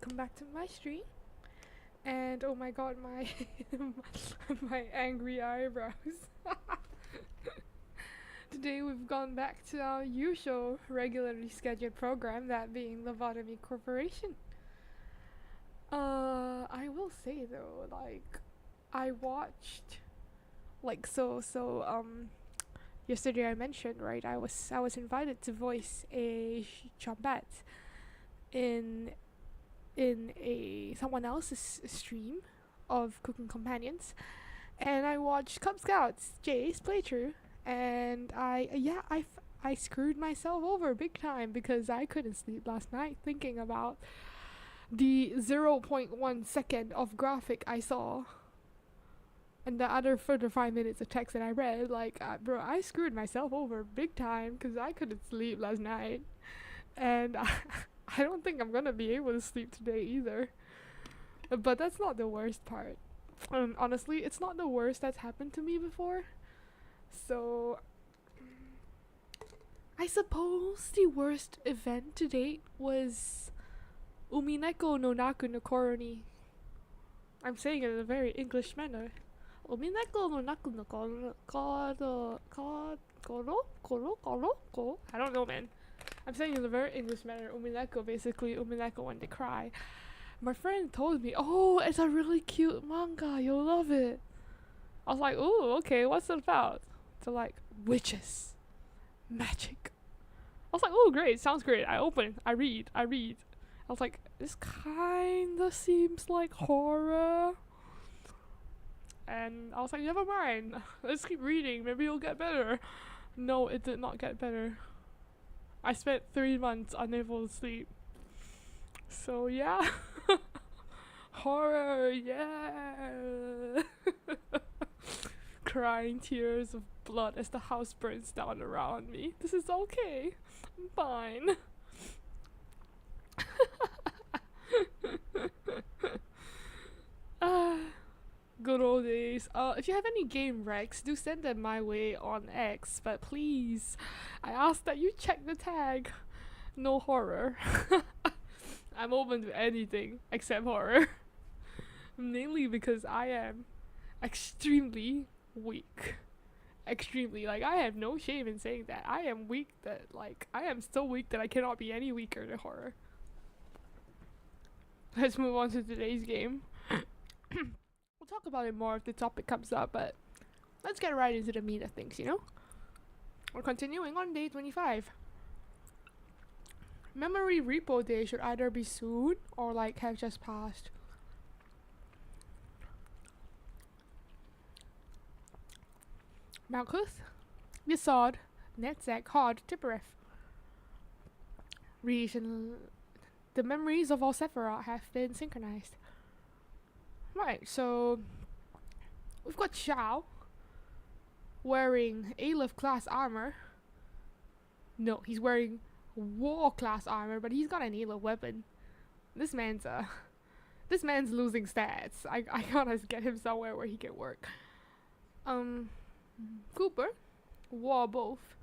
welcome back to my stream. And oh my god, my my angry eyebrows. Today we've gone back to our usual regularly scheduled program, that being Lobotomy Corporation. I will say though, like, I watched, yesterday I mentioned, right, I was invited to voice a Chambat in a someone else's stream of Cooking Companions, and I watched Cub Scouts Jay's playthrough, and I screwed myself over big time because I couldn't sleep last night thinking about the 0.1 second of graphic I saw and the other further 5 minutes of text that I read. Like, bro, I screwed myself over big time because I couldn't sleep last night, and I don't think I'm gonna be able to sleep today either. But that's not the worst part. Honestly, it's not the worst that's happened to me before. So, I suppose the worst event to date was Umineko no Naku no Koro ni. I'm saying it in a very English manner. Umineko no Naku no Koro. I don't know, man. I'm saying it in a very English manner. Umineko, basically Umineko when they cry. My friend told me, oh, it's a really cute manga, you'll love it. I was like, oh, okay, what's it about? So, like, witches, magic. I was like, oh, great, sounds great. I open, I read. I was like, this kinda seems like horror. And I was like, never mind, let's keep reading, maybe it'll get better. No, it did not get better. I spent 3 months unable to sleep. So yeah. Horror, yeah. Crying tears of blood as the house burns down around me. This is okay. I'm fine. Good old days. If you have any game recs, do send them my way on X, but please, I ask that you check the tag. No horror. I'm open to anything except horror. Mainly because I am extremely weak. Extremely. Like, I have no shame in saying that. I am weak that, like, I am so weak that I cannot be any weaker than horror. Let's move on to today's game. We'll talk about it more if the topic comes up, but let's get right into the meat of things, you know? We're continuing on day 25. Memory repo day should either be soon or, like, have just passed. Malkuth, Yesod, Netzek, Hod, Tippereth. The memories of all sephirot have been synchronized. Right, so we've got Xiao wearing Aleph class armor. No, he's wearing war class armor, but he's got an Aleph weapon. This man's losing stats. I gotta get him somewhere where he can work. Cooper, war both,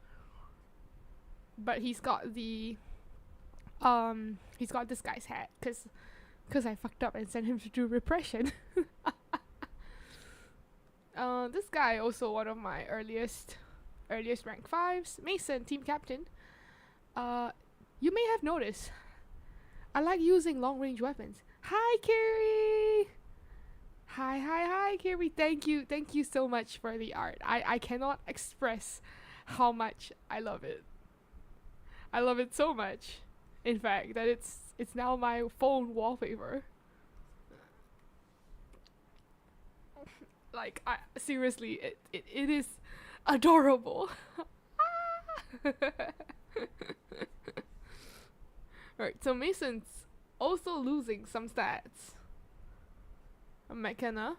but he's got the this guy's hat, cause I fucked up and sent him to do repression. This guy also one of my earliest rank 5s. Mason, team captain. You may have noticed I like using long range weapons. Hi, Carrie. Hi, Carrie. Thank you so much for the art. I cannot express how much I love it. I love it so much, in fact, that it's now my phone wallpaper. Like, seriously, it is adorable. Right, so Mason's also losing some stats. McKenna.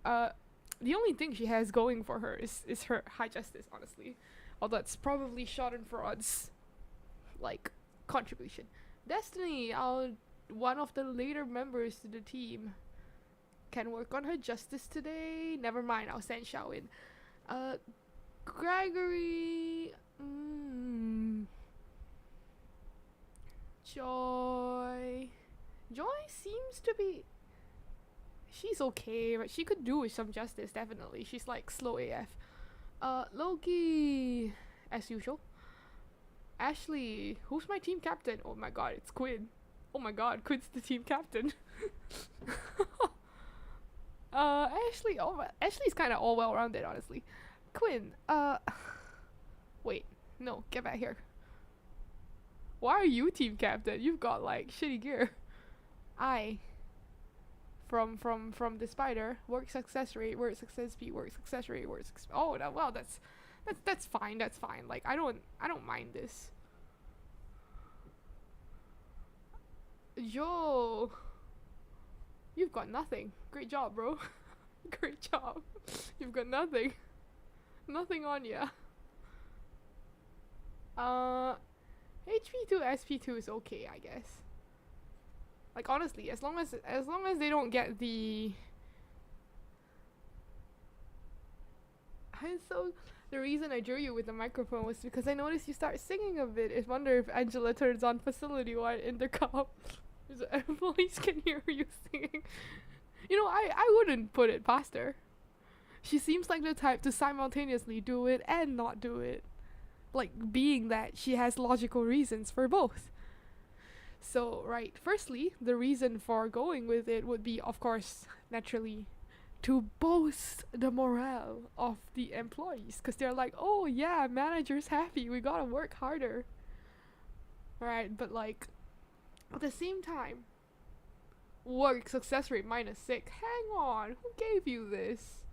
The only thing she has going for her is her high justice, honestly. Although that's probably Schadenfreud's, like, contribution. Destiny, one of the later members to the team, can work on her justice today. Never mind, I'll send Xiao in. Gregory, Joy, Joy seems to be... She's okay, but she could do with some justice, definitely. She's like slow AF. Loki, as usual. Ashley, who's my team captain? Oh my god, it's Quinn. Oh my god, Quinn's the team captain. Ashley, Ashley's kind of all well-rounded, honestly. Quinn, wait, no, get back here. Why are you team captain? You've got like shitty gear. From the spider, work success rate, work success speed, work success rate, oh no, well that's fine, that's fine. Like I don't mind this. Yo, you've got nothing. Great job, bro. Great job. You've got nothing. Nothing on ya. HP2 SP2 is okay, I guess. Like honestly, as long as they don't get the... And so the reason I drew you with the microphone was because I noticed you start singing a bit. I wonder if Angela turns on facility-wide intercom so employees can hear you singing. You know, I wouldn't put it past her. She seems like the type to simultaneously do it and not do it. Like, being that she has logical reasons for both. So, right, firstly, the reason for going with it would be, of course, naturally, to boost the morale of the employees. Because they're like, oh yeah, manager's happy, we gotta work harder. Right, but like, at the same time, work success rate -6. Hang on, who gave you this?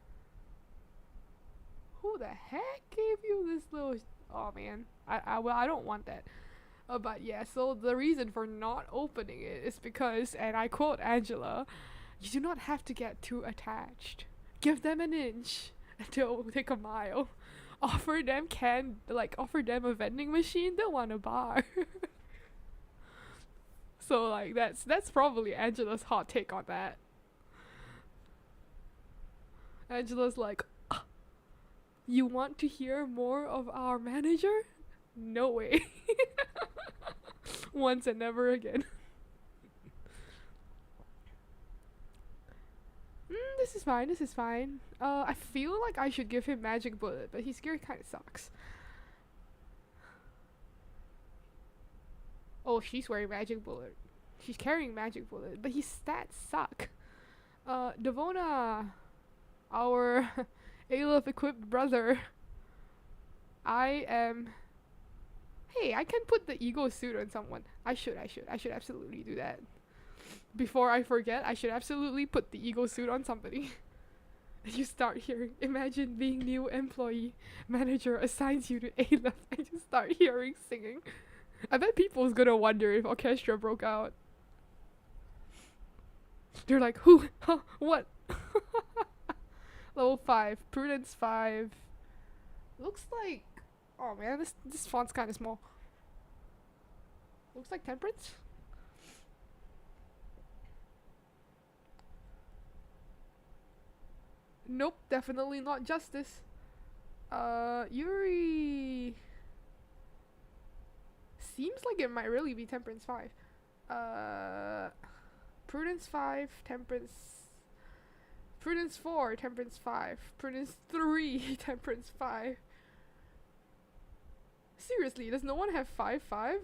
Who the heck gave you this little... Oh man, I don't want that. But yeah, so the reason for not opening it is because, and I quote Angela, you do not have to get too attached. Give them an inch and they'll take a mile. Offer them a vending machine, they'll want a bar. So like that's probably Angela's hot take on that. Angela's like, you want to hear more of our manager? No way. Once and never again. This is fine, this is fine. I feel like I should give him Magic Bullet, but his gear kinda sucks. Oh, she's wearing Magic Bullet. She's carrying Magic Bullet, but his stats suck. Devona, our Aleph equipped brother. I am... Hey, I can put the ego suit on someone. I should absolutely do that. Before I forget, I should absolutely put the ego suit on somebody. You start hearing, imagine being new employee, manager assigns you to Aleph, and you start hearing singing. I bet people's gonna wonder if orchestra broke out. They're like, who? Huh? What? Level 5, Prudence 5. Looks like... Oh man, this font's kinda small. Looks like Temperance? Nope, definitely not Justice. Yuri... Seems like it might really be Temperance 5. Prudence 5, Temperance... Prudence 4, Temperance 5. Prudence 3, Temperance 5. Seriously, does no one have 5-5?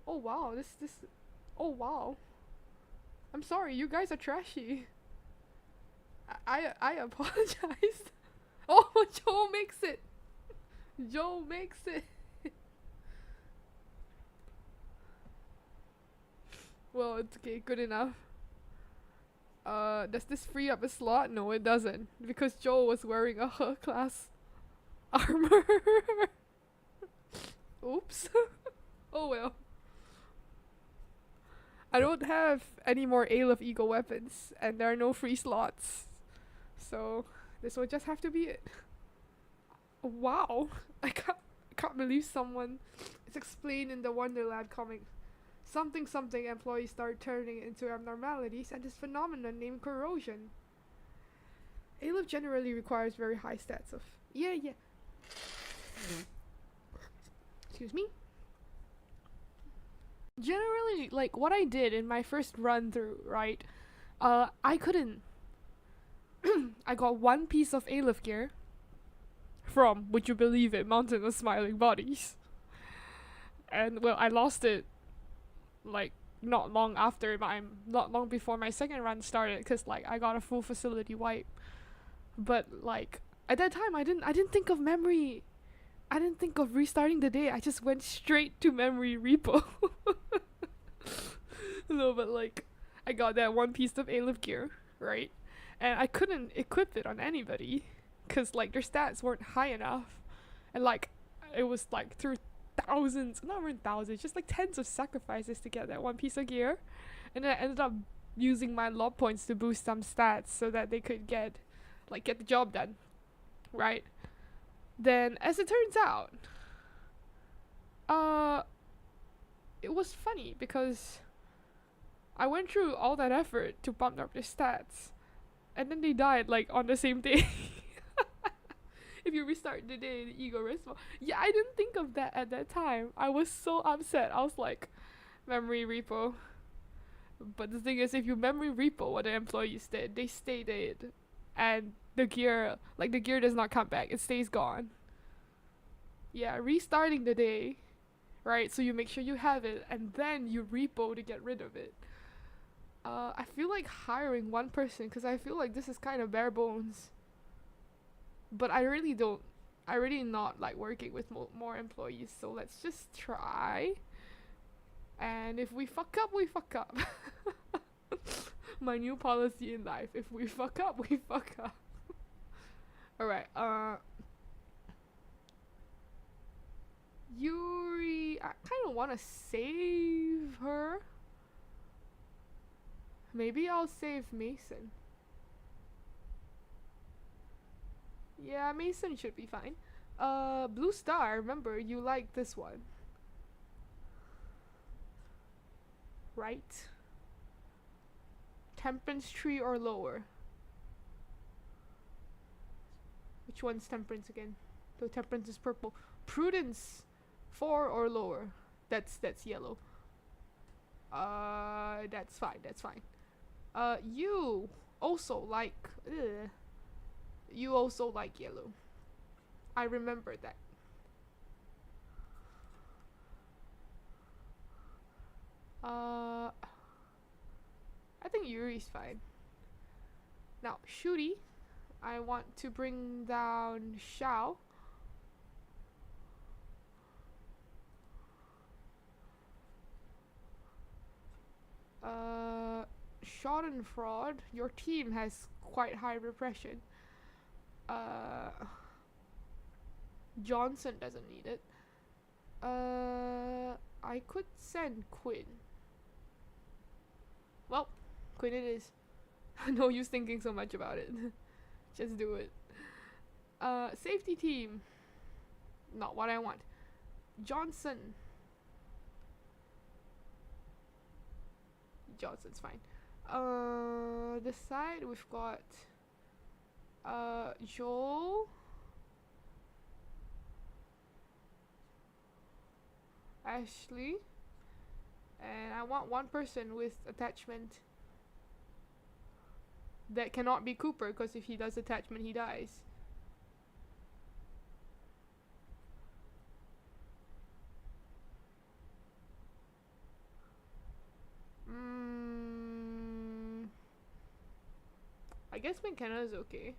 Oh wow, this... Oh wow. I'm sorry, you guys are trashy. I apologize. Oh, Joe makes it! Joe makes it! Well, it's okay, good enough. Does this free up a slot? No, it doesn't. Because Joe was wearing a class armor. Oops. Oh well. I don't have any more Aleph Ego weapons, and there are no free slots. So, this will just have to be it. Wow. I can't believe someone... It's explained in the Wonderland comic. Something employees start turning into abnormalities and this phenomenon named corrosion. Aleph generally requires very high stats of... Yeah. Excuse me? generally, like, what I did in my first run through, right? I couldn't. I got one piece of Aleph gear from, would you believe it, Mountain of Smiling Bodies. And, well, I lost it, like, not long before my second run started, because, like, I got a full facility wipe. But, like, at that time, I didn't think of memory. I didn't think of restarting the day. I just went straight to memory repo. No, but, like, I got that one piece of Aleph gear, right? And I couldn't equip it on anybody, because, like, their stats weren't high enough. And, like, it was, like, through thousands, not even thousands, just, like, tens of sacrifices to get that one piece of gear. And then I ended up using my lob points to boost some stats so that they could get the job done, right? Then, as it turns out, it was funny because I went through all that effort to bump up their stats, and then they died, like, on the same day. If you restart the day, the ego respawn. Yeah, I didn't think of that at that time. I was so upset. I was like, memory repo. But the thing is, if you memory repo what the employees did, they stay dead. And the gear does not come back. It stays gone. Yeah, restarting the day, right? So you make sure you have it, and then you repo to get rid of it. I feel like hiring one person, because I feel like this is kind of bare bones. But I really not like working with more employees, so let's just try. And if we fuck up, we fuck up. My new policy in life: if we fuck up, we fuck up. Alright, Yuri, I kind of want to save her. Maybe I'll save Mason. Yeah, Mason should be fine. Blue Star, remember, you like this one. Right? Temperance tree or lower? Which one's temperance again? The temperance is purple. Prudence 4 or lower. That's yellow. That's fine. You also like yellow. I remember that. I think Yuri's fine. Now, Shuri, I want to bring down Xiao. Schadenfreude, your team has quite high repression. Johnson doesn't need it. I could send Quinn. Well, Quinn it is. No use thinking so much about it. Just do it. Safety team. Not what I want. Johnson. Johnson's fine. This side we've got Joel, Ashley, and I want one person with attachment that cannot be Cooper, because if he does attachment he dies. I guess McKenna is okay.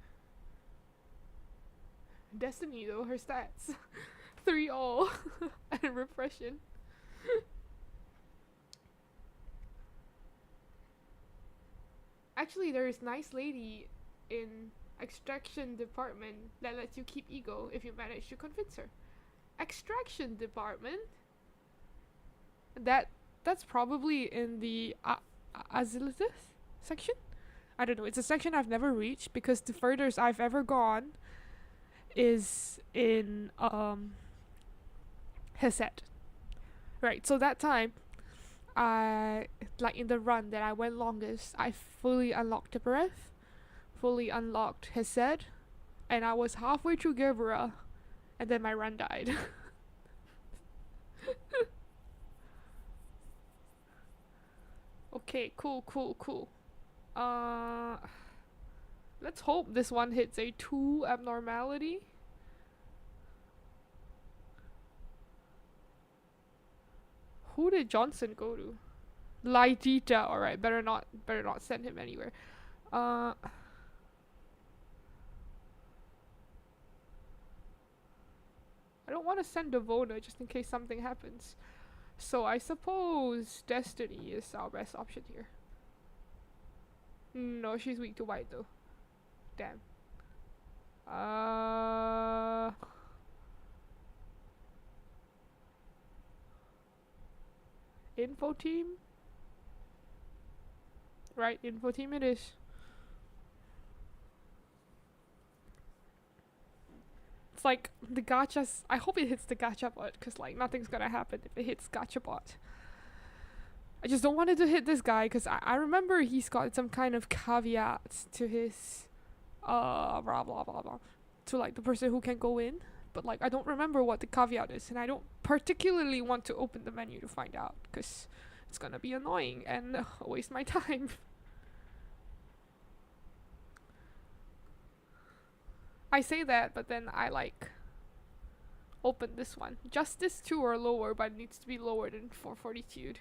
Destiny though, her stats 3 all and repression. Actually, there is nice lady in extraction department that lets you keep ego if you manage to convince her. Extraction department? That's probably in the Azilitus section? I don't know, it's a section I've never reached because the furthest I've ever gone is in Hesed. Right, so that time I, like, in the run that I went longest, I fully unlocked Tibereth, fully unlocked Hesed, and I was halfway through Gerbera, and then my run died. Okay, cool. Let's hope this one hits a 2 abnormality. Who did Johnson go to? Laitita. Alright, better not send him anywhere. I don't want to send Devona just in case something happens. So I suppose Destiny is our best option here. No, she's weak to white though. Damn. Info team? Right, info team it is. It's like the gachas. I hope it hits the gacha bot, because like nothing's gonna happen if it hits gacha bot. I just don't want it to hit this guy, because I remember he's got some kind of caveat to his blah blah blah blah to like the person who can go in, but like I don't remember what the caveat is, and I don't particularly want to open the menu to find out, because it's gonna be annoying and waste my time. I say that, but then I like open this one. Justice 2 or lower, but it needs to be lower than 4 fortitude.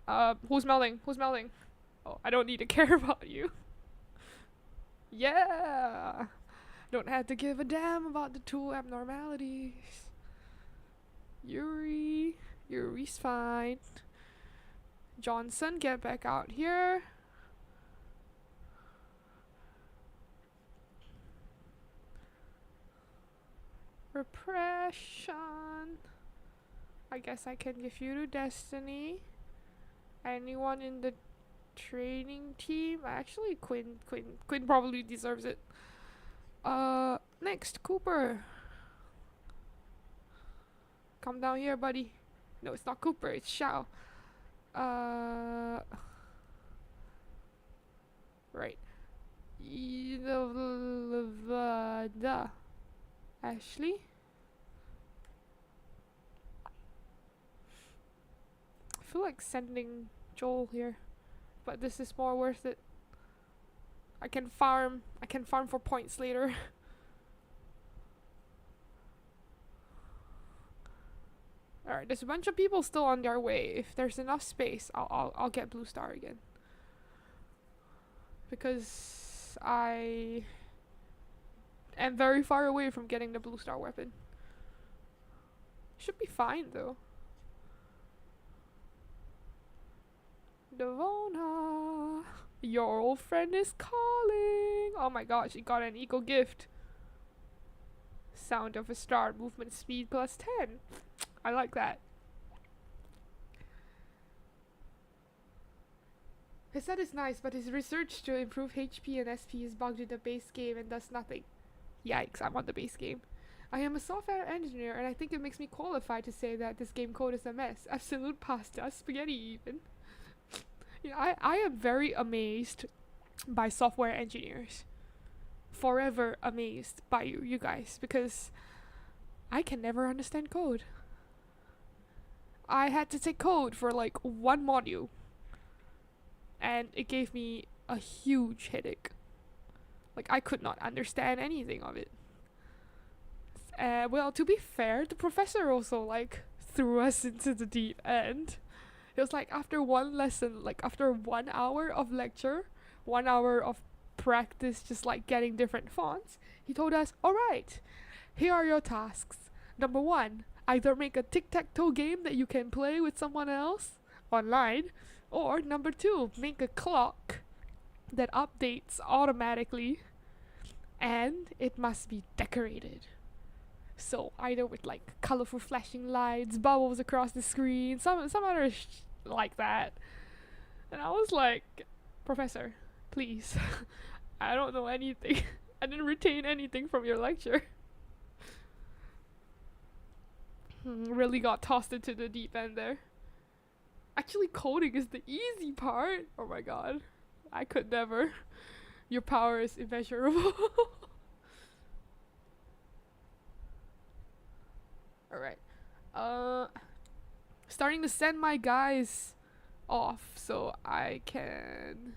Who's melding? Oh, I don't need to care about you. Yeah! Don't have to give a damn about the 2 abnormalities. Yuri's fine. Johnson, get back out here. Repression. I guess I can give you to Destiny. Anyone in the training team? Actually, Quinn probably deserves it. Next, Cooper. Come down here, buddy. No, it's not Cooper, it's Shao. Right. Ashley? I feel like sending Joel here, but this is more worth it. I can farm for points later. Alright, there's a bunch of people still on their way. If there's enough space, I'll get blue star again. Because I am very far away from getting the blue star weapon. Should be fine though. Devona, your old friend is calling. Oh my god, she got an eco gift. Sound of a star, movement speed plus 10. I like that. His set is nice, but his research to improve HP and SP is bugged in the base game and does nothing. Yikes, I'm on the base game. I am a software engineer, and I think it makes me qualified to say that this game code is a mess. Absolute pasta, spaghetti even. You know, I am very amazed by software engineers. Forever amazed by you guys, because I can never understand code. I had to take code for like one module, and it gave me a huge headache. Like, I could not understand anything of it. Well, to be fair, the professor also like threw us into the deep end. It was like after one lesson, like after 1 hour of lecture, 1 hour of practice, just like getting different fonts, he told us, alright, here are your tasks. Number 1, either make a tic-tac-toe game that you can play with someone else online, or number 2, make a clock that updates automatically, and it must be decorated. So either with like colorful flashing lights, bubbles across the screen, some other like that. And I was like, Professor, please, I don't know anything. I didn't retain anything from your lecture. Really got tossed into the deep end there. Actually, coding is the easy part. Oh my god, I could never. Your power is immeasurable. Alright. starting to send my guys off so I can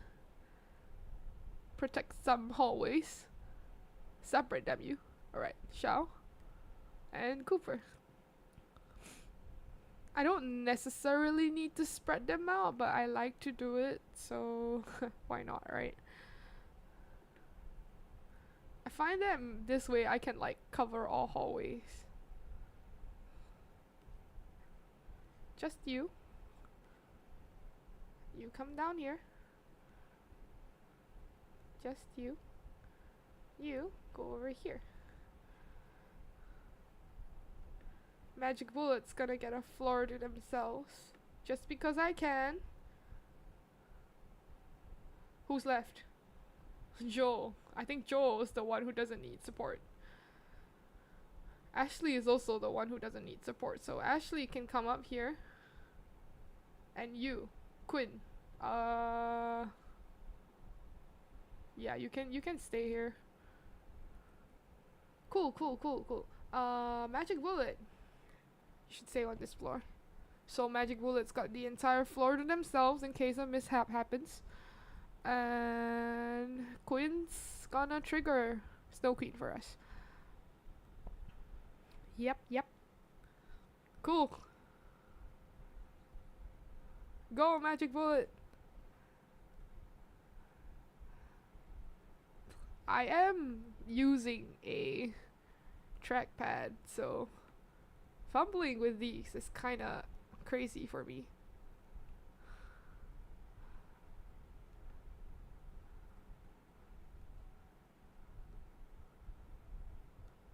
protect some hallways. Separate them, you. Alright, Xiao and Cooper. I don't necessarily need to spread them out, but I like to do it, so why not, right? I find that this way I can like cover all hallways. Just you. You come down here. Just you. You go over here. Magic Bullet's gonna get a floor to themselves. Just because I can. Who's left? Joel. I think Joel is the one who doesn't need support. Ashley is also the one who doesn't need support. So Ashley can come up here. And you, Quinn. Yeah, you can stay here. Cool. Magic Bullet. You should stay on this floor. So Magic Bullet's got the entire floor to themselves in case a mishap happens. And Quinn's gonna trigger Snow Queen for us. Yep. Cool. Go, Magic Bullet. I am using a trackpad, so fumbling with these is kinda crazy for me.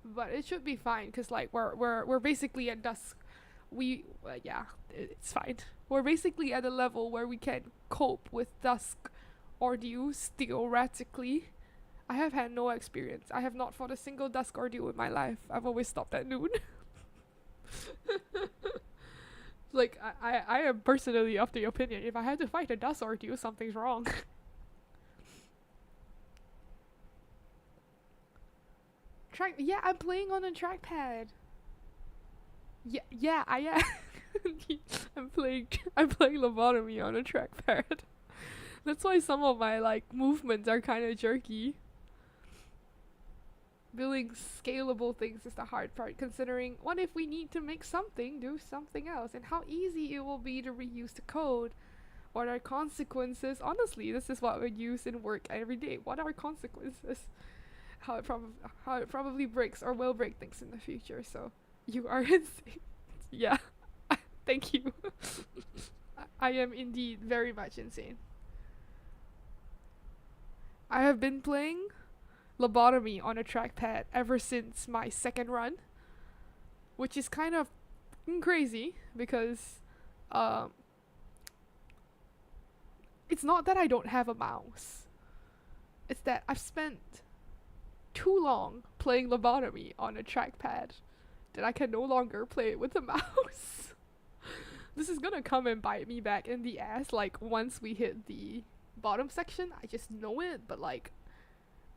But it should be fine, cause like we're basically at dusk. Yeah, it's fine. We're basically at a level where we can cope with dusk ordeals theoretically. I have had no experience. I have not fought a single dusk ordeal in my life. I've always stopped at noon. Like I am personally of the opinion if I had to fight a dusk ordeal, something's wrong. Yeah, I'm playing on a trackpad. Yeah, I am. I'm playing Lobotomy on a trackpad. That's why some of my like movements are kind of jerky. Building scalable things is the hard part, considering what if we need to make something do something else, and how easy it will be to reuse the code. What are consequences? Honestly, this is what we use in work every day. What are consequences? How it probably breaks or will break things in the future. So you are insane. Yeah. Thank you. I am indeed very much insane. I have been playing Lobotomy on a trackpad ever since my second run, which is kind of crazy because it's not that I don't have a mouse. It's that I've spent too long playing Lobotomy on a trackpad that I can no longer play it with a mouse. This is gonna come and bite me back in the ass, like once we hit the bottom section. I just know it, but like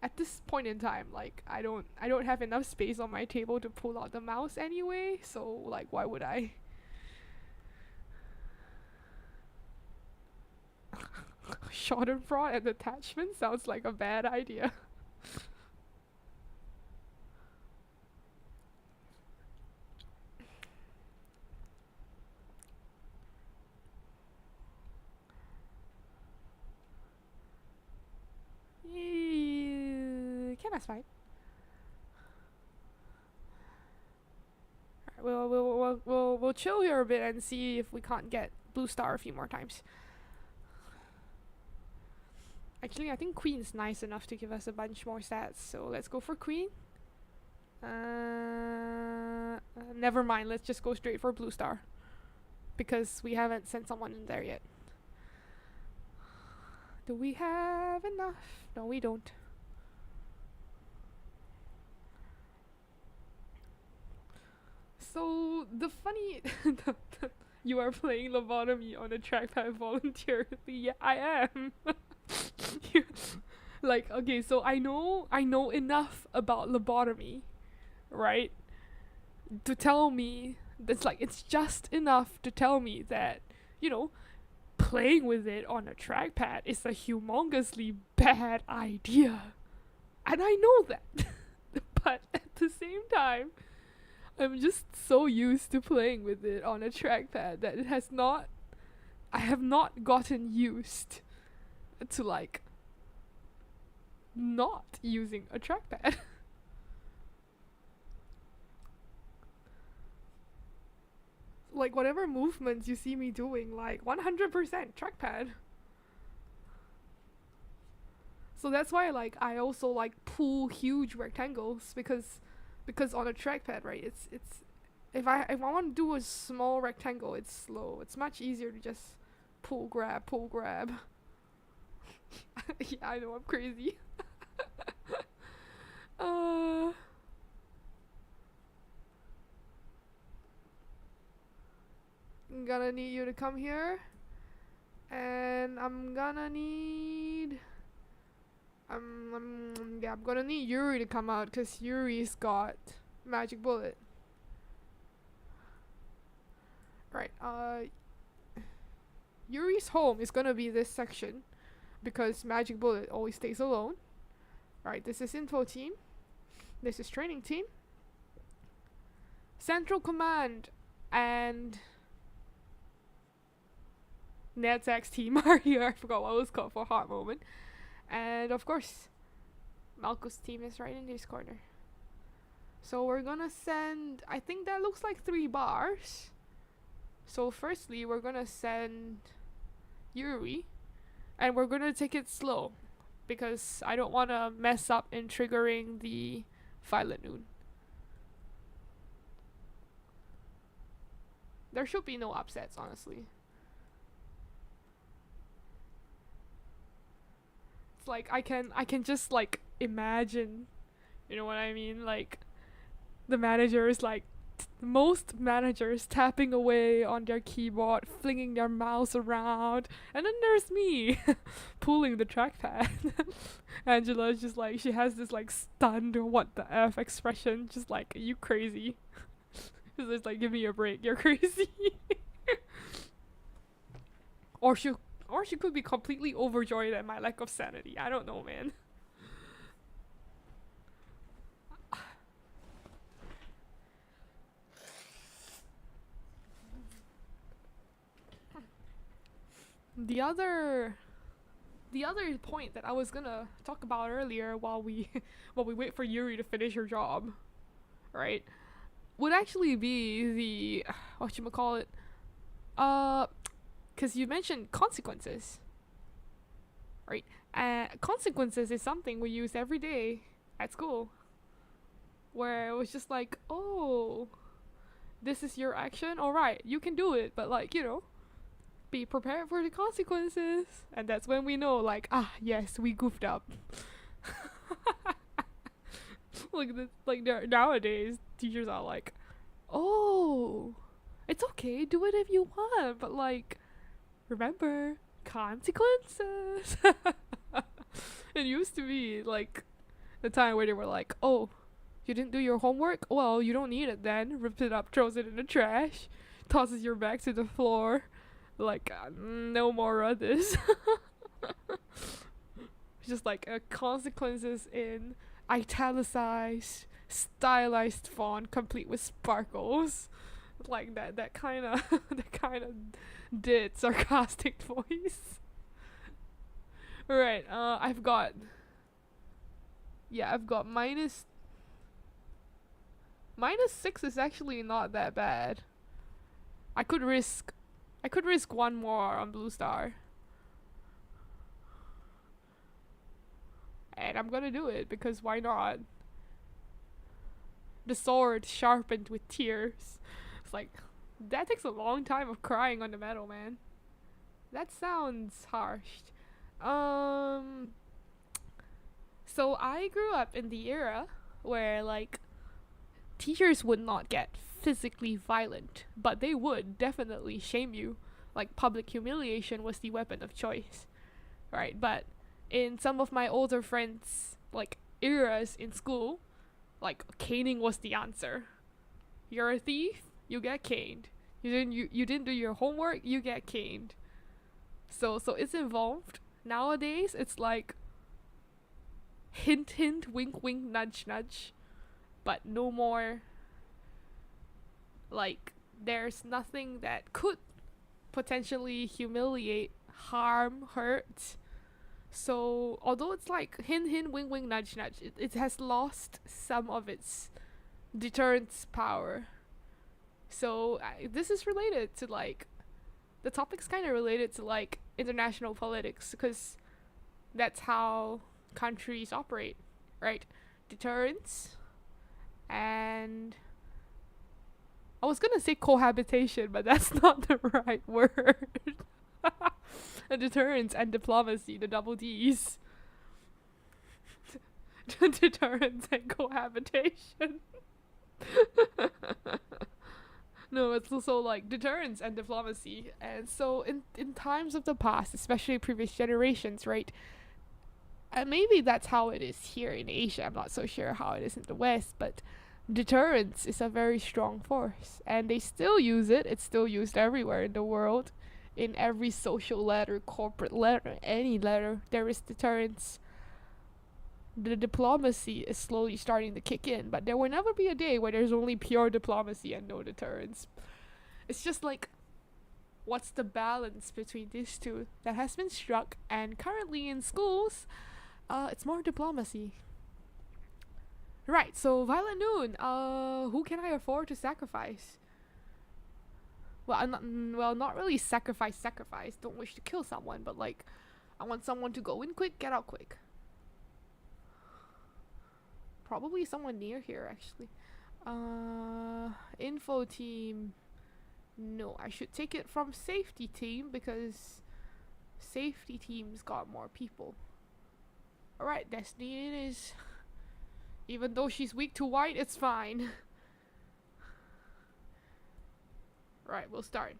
at this point in time, like I don't have enough space on my table to pull out the mouse anyway, so like why would I? Schadenfreude and attachment sounds like a bad idea. Okay, that's fine. Alright, we'll chill here a bit and see if we can't get blue star a few more times. Actually, I think Queen's nice enough to give us a bunch more stats, so let's go for Queen. Never mind, let's just go straight for blue star, because we haven't sent someone in there yet. Do we have enough? No, we don't. So the funny you are playing Lobotomy on a trackpad voluntarily. Yeah, I am. Like, okay, so I know enough about Lobotomy, right, to tell me That's like, it's just enough to tell me that, you know, playing with it on a trackpad is a humongously bad idea. And I know that. But at the same time, I'm just so used to playing with it on a trackpad that I have not gotten used to like not using a trackpad. Like whatever movements you see me doing, like 100% trackpad. So that's why like I also like pull huge rectangles because on a trackpad, right, it's if I want to do a small rectangle, it's slow. It's much easier to just pull grab. Yeah, I know I'm crazy. I'm gonna need you to come here, and I'm gonna need Yuri to come out because Yuri's got magic bullet. Right, Yuri's home is gonna be this section because magic bullet always stays alone. Right, this is info team. This is training team. Central command and Ned's team are here. I forgot what it was called for a hot moment. And of course, Malco's team is right in this corner. So we're gonna send, I think that looks like 3 bars. So firstly, we're gonna send Yuri, and we're gonna take it slow because I don't wanna mess up in triggering the Violet Noon. There should be no upsets, honestly. It's like I can just like imagine, you know what I mean? Like the managers, like most managers tapping away on their keyboard, flinging their mouse around, and then there's me pulling the trackpad. Angela's just like, she has this like stunned what the F expression, just like, are you crazy? She's just like, give me a break, you're crazy. Or she could be completely overjoyed at my lack of sanity. I don't know, man. The other point that I was gonna talk about earlier while we wait for Yuri to finish her job, right, would actually be the whatchamacallit, because you mentioned consequences, right? Consequences is something we use every day at school, where it was just like, oh, this is your action, alright, you can do it, but like, you know, be prepared for the consequences. And that's when we know, like, yes, we goofed up. Like nowadays, teachers are like, oh, it's okay, do it if you want, but like, remember, consequences. It used to be like the time where they were like, oh, you didn't do your homework? Well, you don't need it then. Rips it up, throws it in the trash, tosses your bag to the floor. Like, no more of this. Just like consequences in italicized, stylized font, complete with sparkles. Like that kind of did sarcastic voice. Right. I've got minus 6 is actually not that bad. I could risk 1 more on Blue Star. And I'm gonna do it because why not? The sword sharpened with tears. It's like, that takes a long time of crying on the metal, man. That sounds harsh. So I grew up in the era where like teachers would not get physically violent, but they would definitely shame you. Like, public humiliation was the weapon of choice, right? But in some of my older friends' like eras in school, like caning was the answer. You're a thief, you get caned. You didn't do your homework, you get caned. So it's involved. Nowadays it's like hint hint, wink wink, nudge nudge, but no more like there's nothing that could potentially humiliate, harm, hurt. So although it's like hint hint, wink wink, nudge nudge, it has lost some of its deterrence power. So this is related to like the topic's kind of related to like international politics, because that's how countries operate, right? Deterrence, and I was gonna say cohabitation, but that's not the right word. Deterrence and diplomacy, the double D's. Deterrence and cohabitation. No, it's also like deterrence and diplomacy. And so in times of the past, especially previous generations, right? And maybe that's how it is here in Asia. I'm not so sure how it is in the West, but deterrence is a very strong force. And they still use it. It's still used everywhere in the world. In every social letter, corporate letter, any letter, there is deterrence. The diplomacy is slowly starting to kick in, but there will never be a day where there's only pure diplomacy and no deterrence. It's just like, what's the balance between these two that has been struck, and currently in schools, it's more diplomacy. Right, so Violet Noon, who can I afford to sacrifice? Well, not really sacrifice, don't wish to kill someone, but like, I want someone to go in quick, get out quick. Probably someone near here, actually. Info team. No, I should take it from safety team, because safety team's got more people. Alright, Destiny it is. Even though she's weak to white, it's fine. Right, we'll start.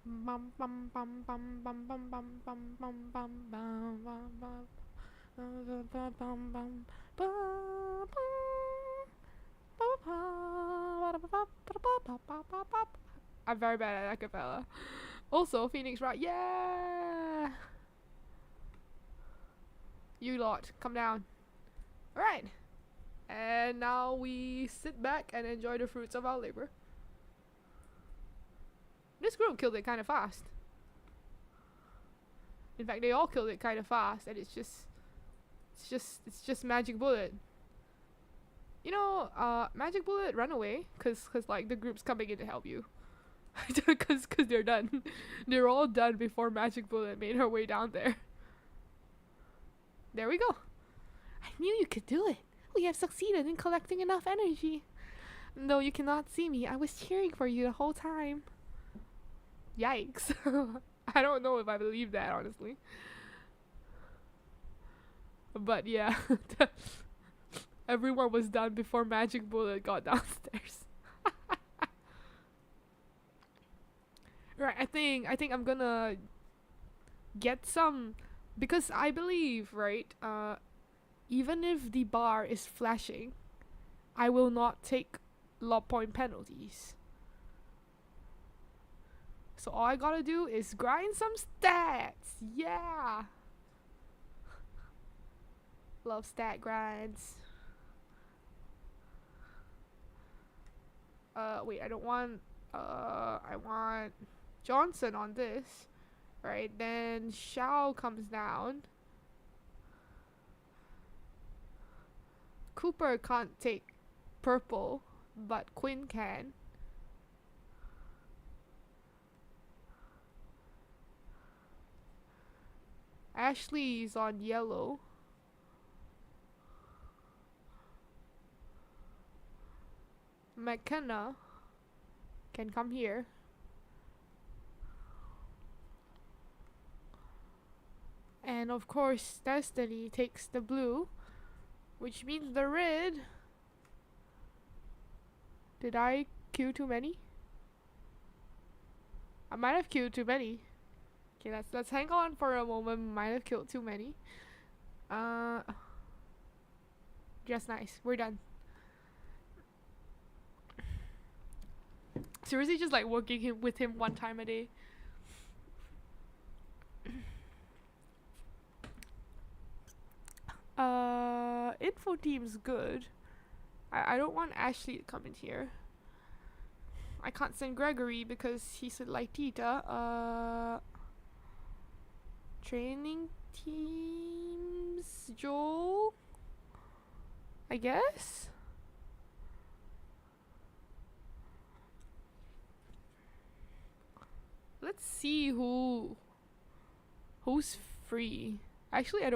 Bum bum bum bum bum bum bum bum bum bum bum bum. I'm very bad at acapella. Also, Phoenix Wright, yeah! You lot, come down. Alright. And now we sit back and enjoy the fruits of our labor. This group killed it kind of fast. In fact, they all killed it kind of fast, and it's just Magic Bullet. You know, Magic Bullet, run away, cause like the group's coming in to help you. cause they're done. They're all done before Magic Bullet made her way down there. There we go. I knew you could do it. We have succeeded in collecting enough energy. Though you cannot see me, I was cheering for you the whole time. Yikes. I don't know if I believe that, honestly. But yeah. Everyone was done before Magic Bullet got downstairs. Right, I think I'm gonna get some, because I believe, right, even if the bar is flashing, I will not take lob point penalties. So all I gotta do is grind some stats. Yeah. Love stat grinds. Wait, I don't want, I want Johnson on this. Right, then Shao comes down. Cooper can't take purple, but Quinn can. Ashley's on yellow. McKenna can come here. And of course, Destiny takes the blue, which means the red. Did I queue too many? I might have queued too many. Okay, let's hang on for a moment. Might have killed too many. Just nice. We're done. Seriously, just like working with him one time a day. Info team's good. I don't want Ashley to come in here. I can't send Gregory because he's a Lightita. Training teams, Joel, I guess. Let's see who's free. Actually, I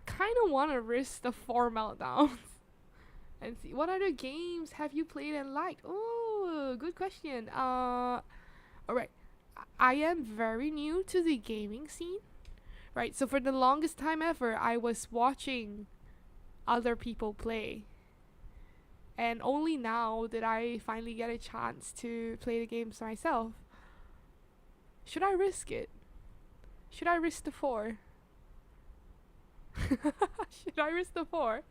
kind of want to risk the 4 meltdowns and see what other games have you played and liked. Oh, good question. All right. I am very new to the gaming scene, right? So for the longest time ever, I was watching other people play. And only now did I finally get a chance to play the games myself. Should I risk it? Should I risk the 4? Should I risk the 4?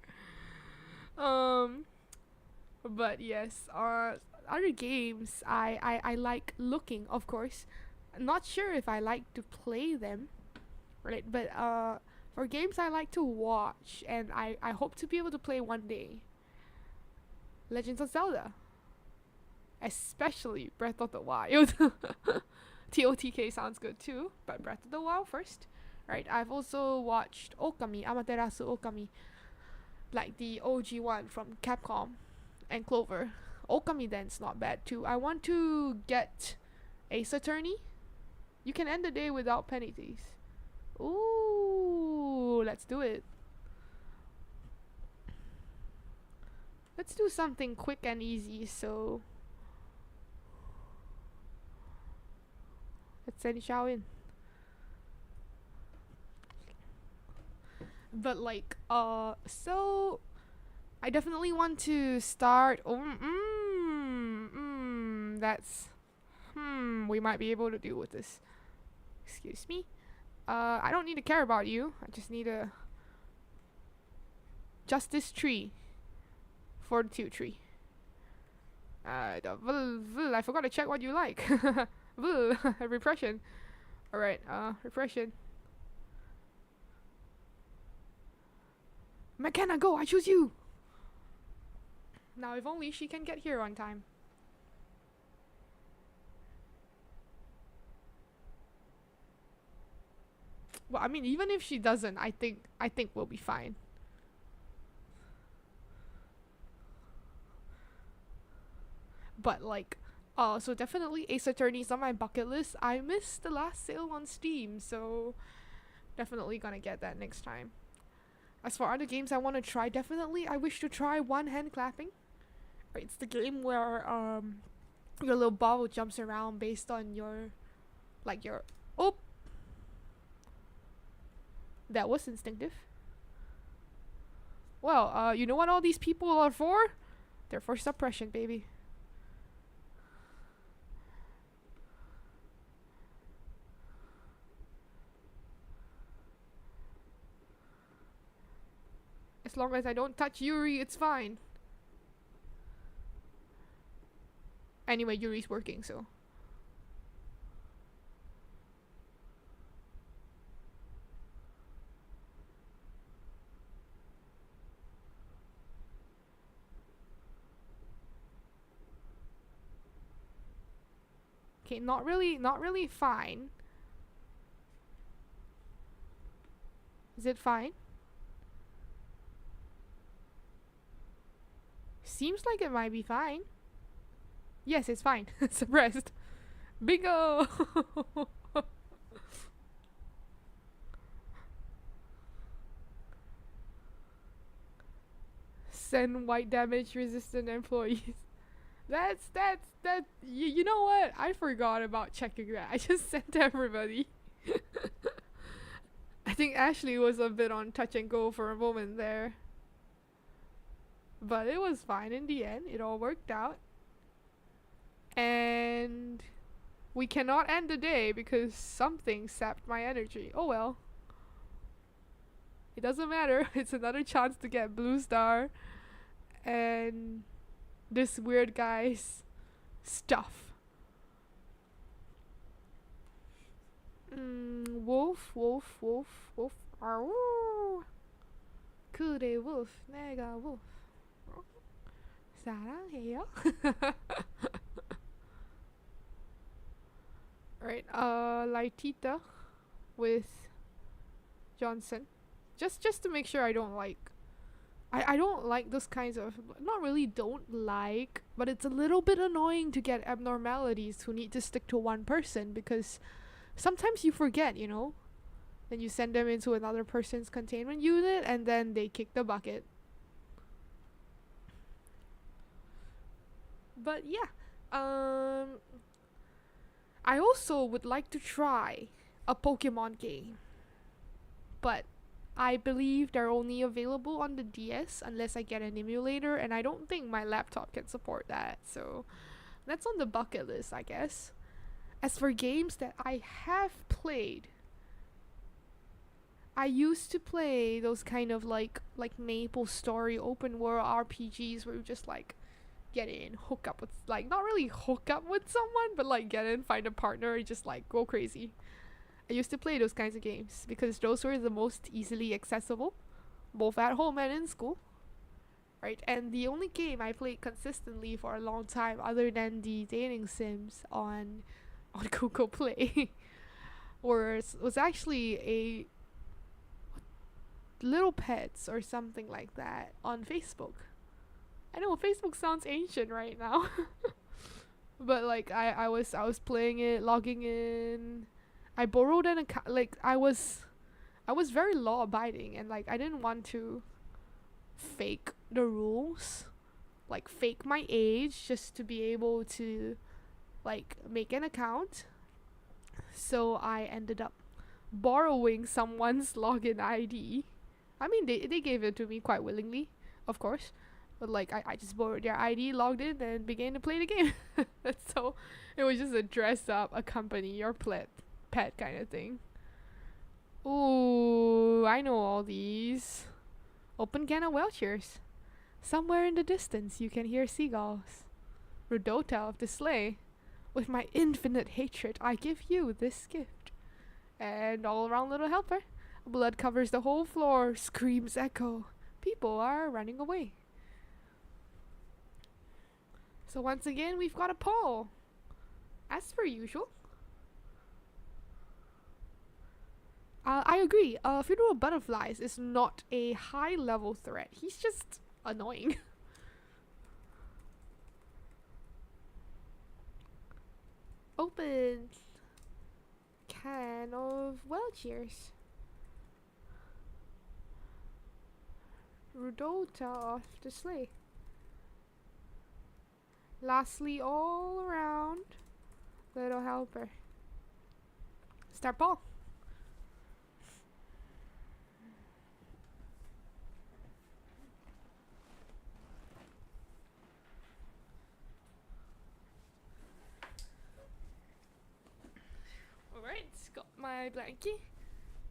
But yes, other games I like looking, of course. I'm not sure if I like to play them, right? But for games I like to watch, and I hope to be able to play one day. Legends of Zelda, especially Breath of the Wild. TOTK sounds good too, but Breath of the Wild first. Right, I've also watched Okami, Amaterasu Okami, like the OG one from Capcom and Clover. Okami then's not bad too. I want to get Ace Attorney. You can end the day without penalties. Ooh, let's do it. Let's do something quick and easy, so let's send Xiao in. But like, so I definitely want to start. We might be able to deal with this. Excuse me. I don't need to care about you. I just need a justice tree. Fortitude tree. I forgot to check what you like. Repression. Alright, repression. McKenna, go! I choose you! Now, if only she can get here on time. Well, I mean, even if she doesn't, I think we'll be fine. But like, so definitely Ace Attorney's on my bucket list. I missed the last sale on Steam, so definitely gonna get that next time. As for other games I want to try, definitely I wish to try One Hand Clapping. Right, it's the game where your little ball jumps around based on your oh, that was instinctive. Well, you know what all these people are for? They're for suppression, baby. As long as I don't touch Yuri, it's fine. Anyway, Yuri's working, so. Okay, not really fine. Is it fine? Seems like it might be fine. Yes, it's fine. Suppressed. Bingo! Send white damage resistant employees. You know what? I forgot about checking that. I just sent everybody. I think Ashley was a bit on touch and go for a moment there. But it was fine in the end. It all worked out. And We cannot end the day because something sapped my energy. Oh well. It doesn't matter. It's another chance to get blue star and this weird guy's stuff. Wolf, wolf, wolf, wolf. Aroo. 그래 wolf, 내가 wolf. 사랑해요. Right, Laitita with Johnson. Just to make sure I don't like I don't like those kinds of, not really don't like, but it's a little bit annoying to get abnormalities who need to stick to one person because sometimes you forget, you know? Then you send them into another person's containment unit and then they kick the bucket. But yeah, I also would like to try a Pokemon game, but I believe they're only available on the DS unless I get an emulator, and I don't think my laptop can support that, so that's on the bucket list, I guess. As for games that I have played, I used to play those kind of like Maple Story open world RPGs where you just like get in, hook up with, like, not really hook up with someone, but like get in, find a partner, and just like go crazy. I used to play those kinds of games because those were the most easily accessible, both at home and in school. Right, and the only game I played consistently for a long time, other than the dating sims on Google Play, was actually a Little Pets or something like that on Facebook. I know Facebook sounds ancient right now, but like I was playing it, logging in. I borrowed an account. Like I was very law abiding, and like I didn't want to fake the rules, like fake my age just to be able to like make an account. So I ended up borrowing someone's login ID. I mean, they gave it to me quite willingly, of course. But like I just borrowed their ID, logged in, and began to play the game. So it was just a dress up, accompany your pet kind of thing. Ooh, I know all these. Open can of Welchers. Somewhere in the distance you can hear seagulls. Rudota of the sleigh. With my infinite hatred, I give you this gift. And all around little helper. Blood covers the whole floor. Screams echo. People are running away. So once again, we've got a poll. As per usual. I agree. Funeral Butterflies is not a high level threat. He's just annoying. Open can of Welchers. Rudota off the sleigh. Lastly, all around, little helper. Start ball. Alright, got my blankie.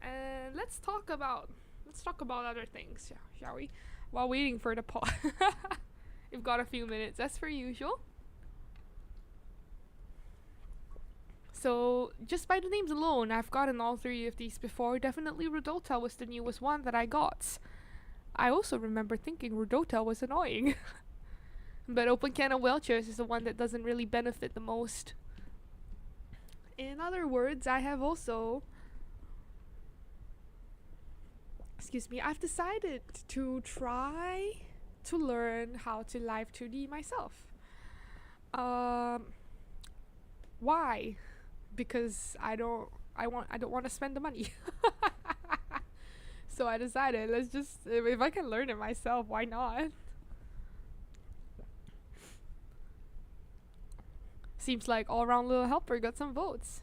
And let's talk about other things, shall we? While waiting for the poll. We've got a few minutes, as per usual. So, just by the names alone, I've gotten all three of these before. Definitely Rudota was the newest one that I got. I also remember thinking Rudota was annoying. But Open Can of Welchers is the one that doesn't really benefit the most. In other words, I have also... I've decided to try to learn how to live 2D myself. Why? Because I don't want to spend the money. So I decided, let's just, if I can learn it myself, why not? Seems like All Around Little Helper got some votes.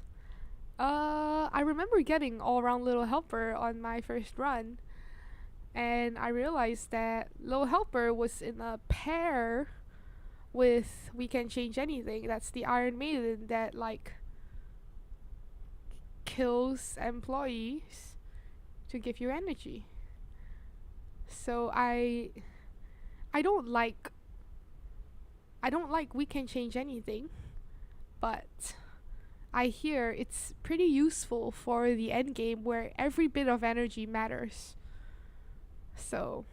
I remember getting All Around Little Helper on my first run, and I realized that Little Helper was in a pair with We Can Change Anything. That's the Iron Maiden that like kills employees to give you energy. So I don't like we can change anything, but I hear it's pretty useful for the end game where every bit of energy matters. So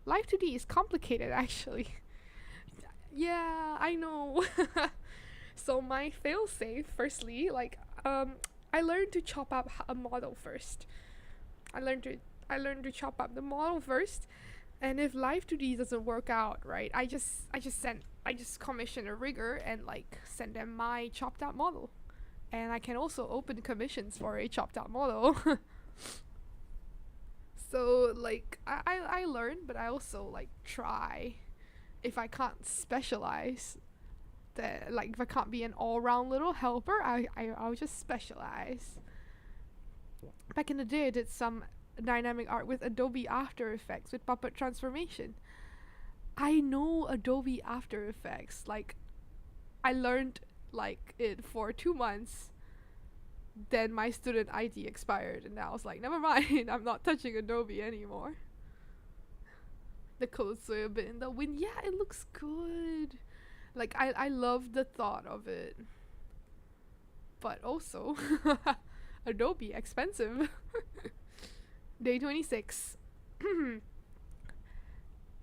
Life 2D is complicated actually. Yeah, I know. So my failsafe, firstly, like I learned to chop up a model first. I learned to chop up the model first, and if Live 2D doesn't work out, right, I just commission a rigger and like send them my chopped out model, and I can also open commissions for a chopped out model. So like I learn, but I also like try. If I can't specialize, that like if I can't be an all-round little helper, I'll just specialize. Back in the day, I did some dynamic art with Adobe After Effects with puppet transformation. I know Adobe After Effects. Like, I learned like it for 2 months. Then my student ID expired, and I was like, never mind. I'm not touching Adobe anymore. The code's a bit in the wind. Yeah, it looks good. Like, I love the thought of it. But also, Adobe, expensive. Day 26.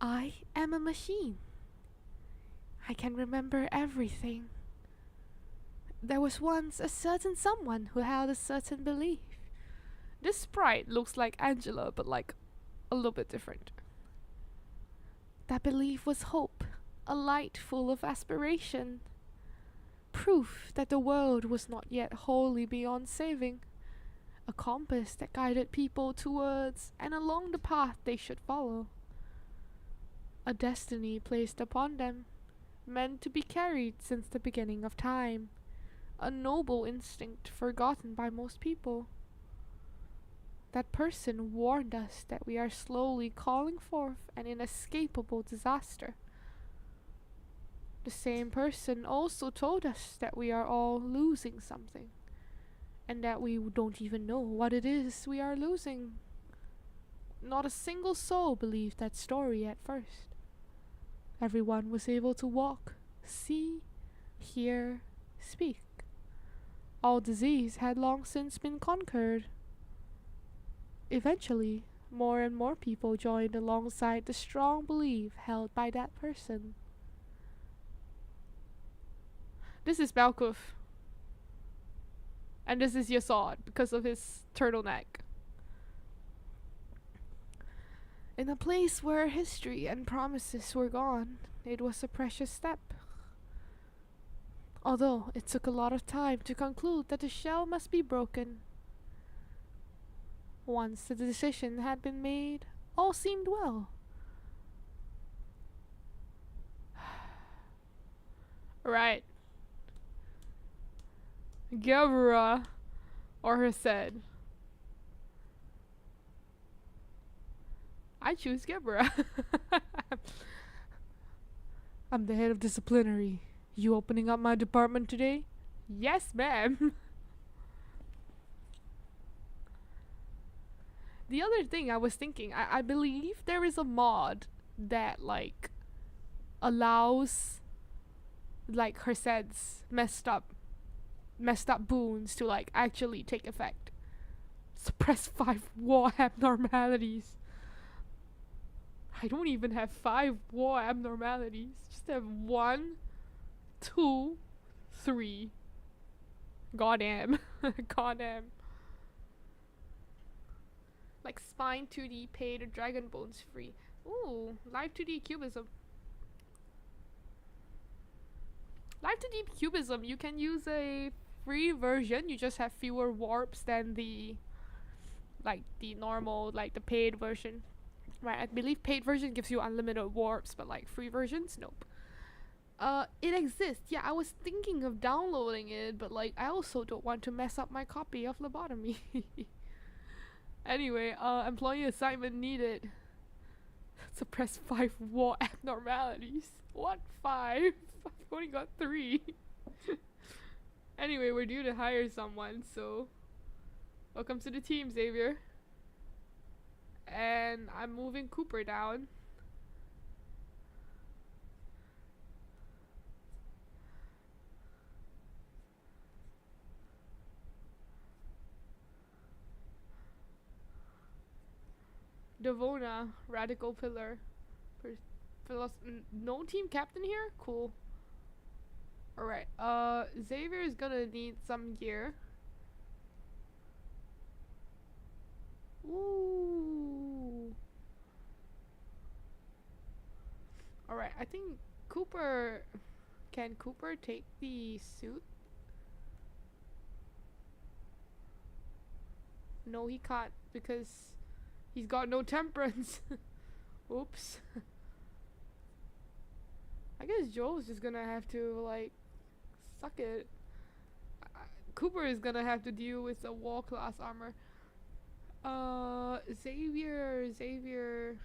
I am a machine. I can remember everything. There was once a certain someone who held a certain belief. This sprite looks like Angela, but like a little bit different. That belief was hope, a light full of aspiration. Proof that the world was not yet wholly beyond saving. A compass that guided people towards and along the path they should follow. A destiny placed upon them, meant to be carried since the beginning of time. A noble instinct forgotten by most people. That person warned us that we are slowly calling forth an inescapable disaster. The same person also told us that we are all losing something, and that we don't even know what it is we are losing. Not a single soul believed that story at first. Everyone was able to walk, see, hear, speak. All disease had long since been conquered. Eventually, more and more people joined alongside the strong belief held by that person. This is Balkuf. And this is Yasod because of his turtleneck. In a place where history and promises were gone, it was a precious step. Although it took a lot of time to conclude that the shell must be broken. Once the decision had been made, all seemed well. Right. Gabra, or her said, I choose Gebra. I'm the head of disciplinary. You opening up my department today? Yes, ma'am. The other thing I was thinking, I believe there is a mod that like allows like Hersed's messed up boons to like actually take effect. Suppress 5 war abnormalities. I don't even have 5 war abnormalities. Just have 1, 2, 3. Goddamn. Goddamn. Like Spine 2D paid or Dragon Bones free. Ooh, Live 2D Cubism. Live 2D Cubism, you can use a free version. You just have fewer warps than the normal, like the paid version. Right, I believe paid version gives you unlimited warps, but like free versions, nope. It exists. Yeah, I was thinking of downloading it, but like I also don't want to mess up my copy of Lobotomy. Anyway, employee assignment needed. Suppress 5 war abnormalities. What 5? I've only got 3. Anyway, we're due to hire someone, so Welcome to the team, Xavier. And I'm moving Cooper down. Devona, radical pillar. No team captain here? Cool. Alright, Xavier is gonna need some gear. Ooh. Alright, I think Cooper... Can Cooper take the suit? No, he can't, because he's got no temperance. Oops. I guess Joel's just gonna have to, like, suck it. Cooper is gonna have to deal with the wall class armor. Xavier.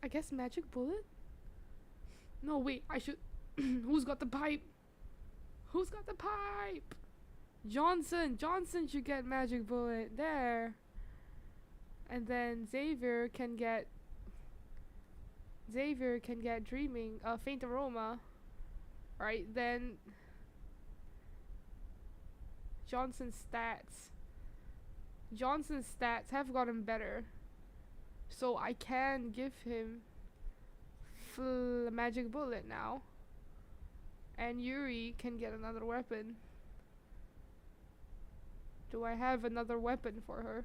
I guess magic bullet? No, wait, I should... Who's got the pipe? Who's got the pipe? Johnson should get magic bullet. There. And then Xavier can get dreaming, faint aroma. Right, then Johnson's stats have gotten better, so I can give him magic bullet now, and Yuri can get another weapon. Do I have another weapon for her?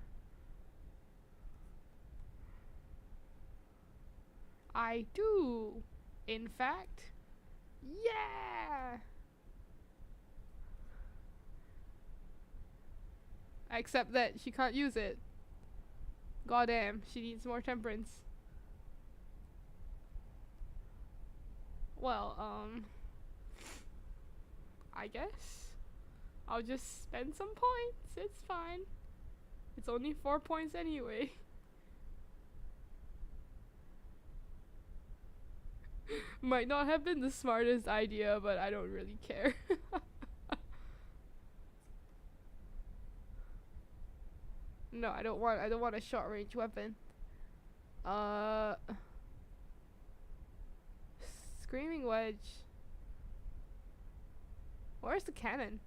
I do, in fact. Yeah! Except that she can't use it. Goddamn, she needs more temperance. Well, I guess I'll just spend some points. It's fine. It's only 4 points anyway. Might not have been the smartest idea, but I don't really care. No, I don't want a short range weapon. Screaming wedge. Where's the cannon?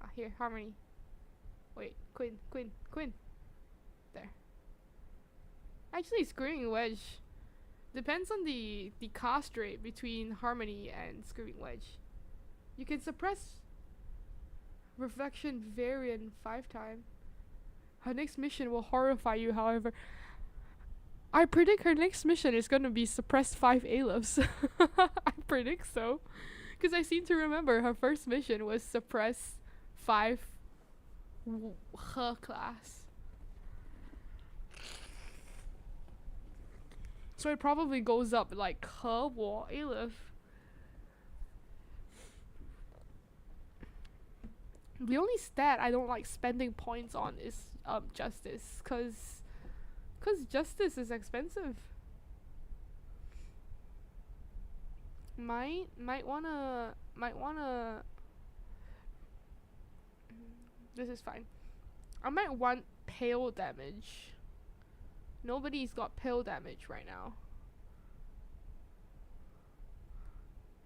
Ah, here, Harmony. Wait, Quinn. There. Actually, screaming wedge depends on the cast rate between Harmony and Screaming Wedge. You can suppress reflection variant 5 times. Her next mission will horrify you, however. I predict her next mission is gonna be suppress 5 Aleph. I predict so. Because I seem to remember her first mission was suppress 5 her class. So it probably goes up like her war Aleph. The only stat I don't like spending points on is justice, cause justice is expensive. Might wanna this is fine. I might want pale damage. Nobody's got pale damage right now.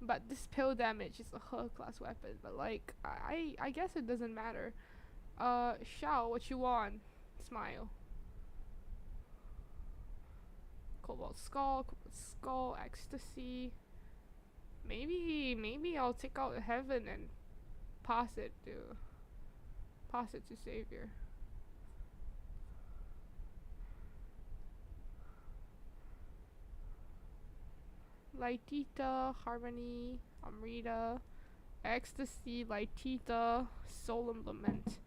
But this pale damage is a her class weapon, but like I guess it doesn't matter. Shao, what you want? Smile. Cobalt Skull, Ecstasy. Maybe I'll take out Heaven and pass it to Savior. Lightita, Harmony, Amrita, Ecstasy, Lightita, Solemn Lament.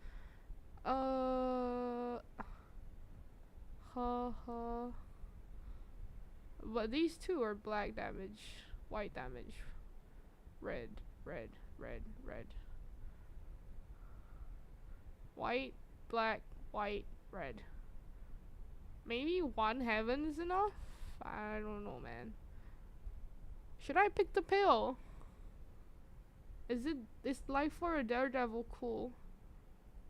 But these two are black damage, white damage, red. White, black, white, red. Maybe one Heaven is enough? I don't know, man. Should I pick the pill? Is Life for a Daredevil cool?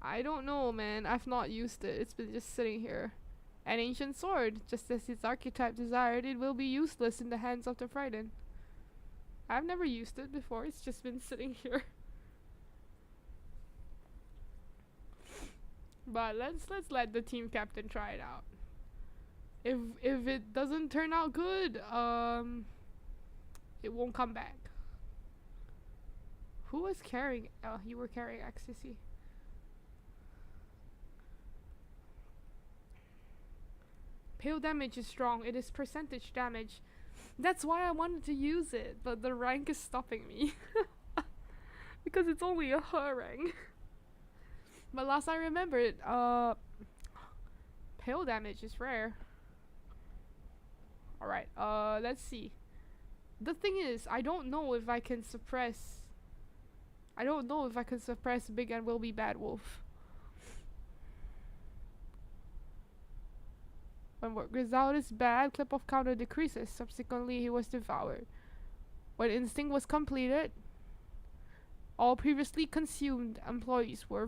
I don't know, man. I've not used it. It's been just sitting here. An ancient sword, just as its archetype desired, it will be useless in the hands of the frightened. I've never used it before. It's just been sitting here. But let's let the team captain try it out. If it doesn't turn out good, it won't come back. Who was carrying? Oh, you were carrying ecstasy. Pale damage is strong. It is percentage damage. That's why I wanted to use it, but the rank is stopping me. Because it's only a her rank. But last I remembered, pale damage is rare. Alright, let's see. The thing is, I don't know if I can suppress Big and Will Be Bad Wolf. When work result is bad, clip of counter decreases. Subsequently, he was devoured. When instinct was completed, all previously consumed employees were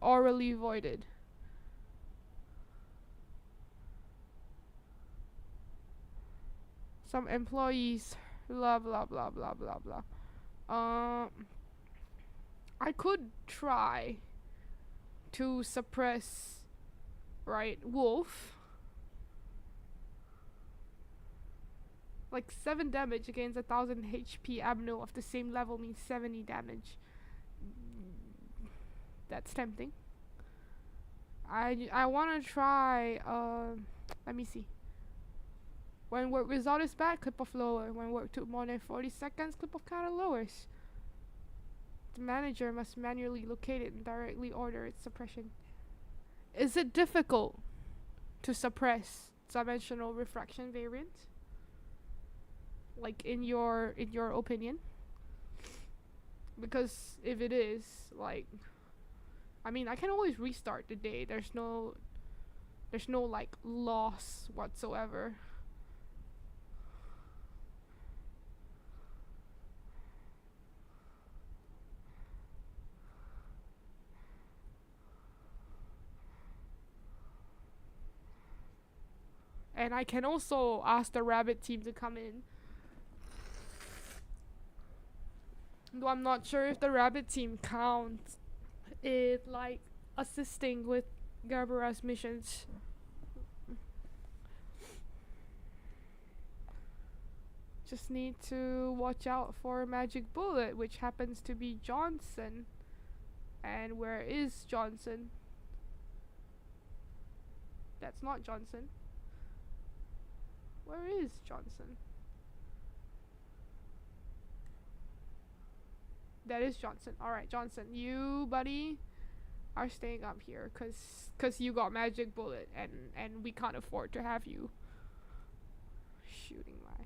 orally voided. Some employees, blah blah blah blah blah blah. I could try to suppress, right, Wolf. Like 7 damage against 1000 HP Abno of the same level means 70 damage. That's tempting. I wanna try, let me see. When work result is bad, clip of lower. When work took more than 40 seconds, clip of counter lowers. The manager must manually locate it and directly order its suppression. Is it difficult to suppress dimensional refraction variant? Like in your opinion? Because if it is, like, I mean, I can always restart the day. There's no like loss whatsoever. And I can also ask the rabbit team to come in. Though I'm not sure if the rabbit team counts it like assisting with Garbara's missions. Just need to watch out for Magic Bullet, which happens to be Johnson. And where is Johnson? That's not Johnson. Where is Johnson? That is Johnson. Alright, Johnson, you, buddy, are staying up here cause you got Magic Bullet and we can't afford to have you shooting my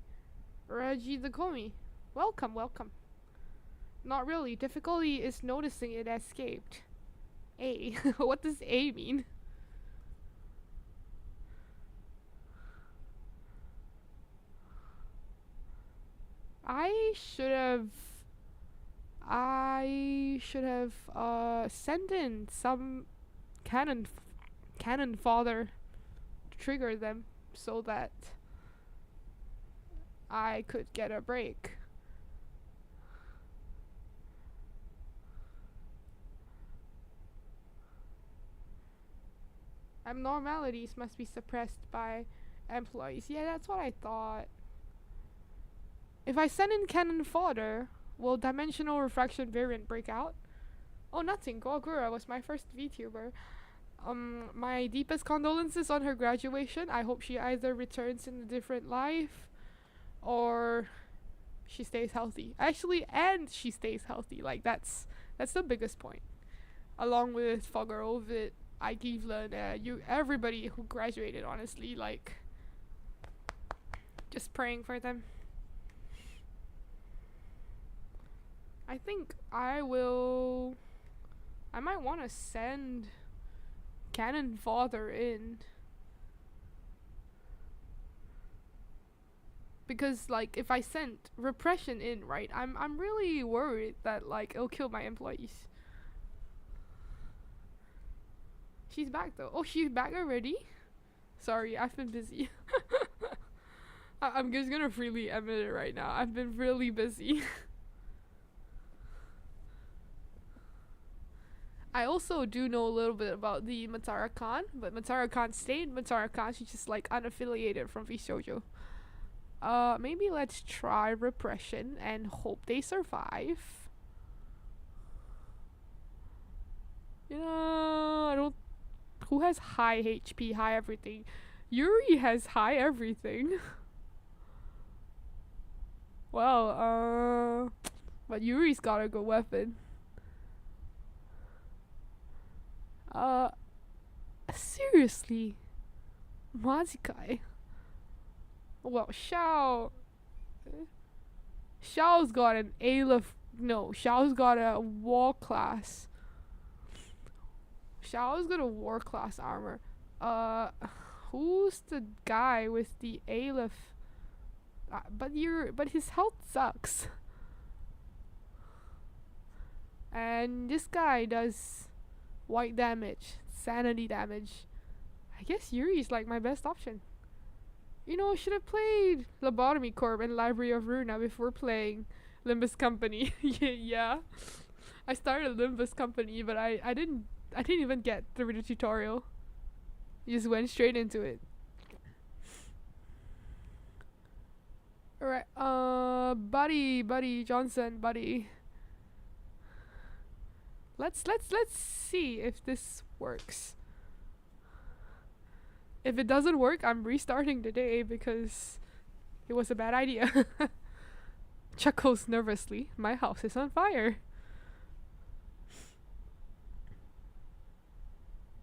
Reggie the Komi. Welcome, welcome. Not really. Difficulty is noticing it escaped. A. What does A mean? I should have sent in some cannon fodder to trigger them so that I could get a break. Abnormalities must be suppressed by employees. Yeah, that's what I thought. If I send in cannon fodder, will dimensional refraction variant break out? Oh, nothing. Gogura was my first VTuber. My deepest condolences on her graduation. I hope she either returns in a different life or she stays healthy. Actually, and she stays healthy. Like, that's the biggest point. Along with Fogger Ovid, Igivlan, everybody who graduated, honestly, like, just praying for them. I think I might want to send Cannon Father in. Because like if I send repression in, right, I'm really worried that like it'll kill my employees. She's back though. Oh, she's back already? Sorry, I've been busy. I'm just gonna freely admit it right now. I've been really busy. I also do know a little bit about the Matara Khan, but Matara Khan stayed Matara Khan. She's just like unaffiliated from VShojo. Maybe let's try repression and hope they survive. You know, I don't. Who has high HP, high everything? Yuri has high everything. Well, but Yuri's got a good weapon. Seriously, Mazikai. Well, Xiao's got an Aleph. No, Xiao's got a war class. Xiao's got a war class armor. Who's the guy with the Aleph? But his health sucks. And this guy does white damage, sanity damage. I guess Yuri's like my best option. You know, should have played Lobotomy Corp and Library of Runa before playing Limbus Company. Yeah. I started Limbus Company, but I didn't even get through the tutorial. Just went straight into it. Alright, buddy Johnson, buddy. Let's see if this works. If it doesn't work, I'm restarting the day because it was a bad idea. Chuckles nervously. My house is on fire.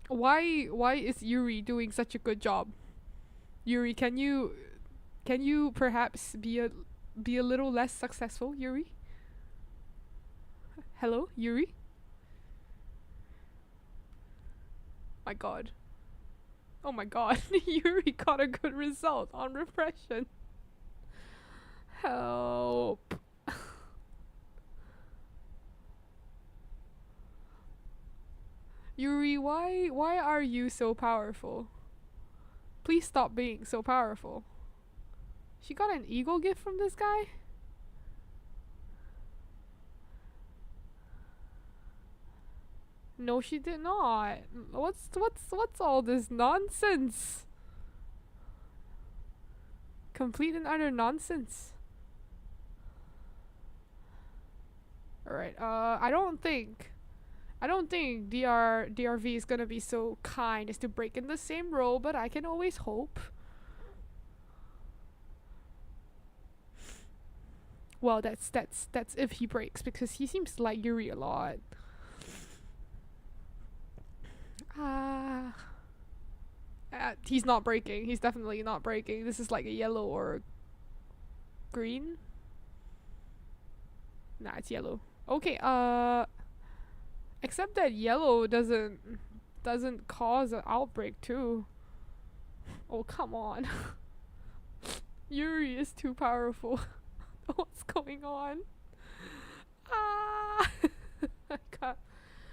Why is Yuri doing such a good job? Yuri, can you perhaps be a little less successful, Yuri? Hello, Yuri? My god. Oh my god, Yuri got a good result on repression. Help. Yuri, why are you so powerful? Please stop being so powerful. She got an ego gift from this guy? No, she did not. What's all this nonsense? Complete and utter nonsense. Alright, I don't think DRV is gonna be so kind as to break in the same role, but I can always hope. Well, that's if he breaks, because he seems to like Yuri a lot. He's not breaking. He's definitely not breaking. This is like a yellow or green. Nah, it's yellow. Okay, except that yellow doesn't cause an outbreak too. Oh, come on. Yuri is too powerful. What's going on? I can't.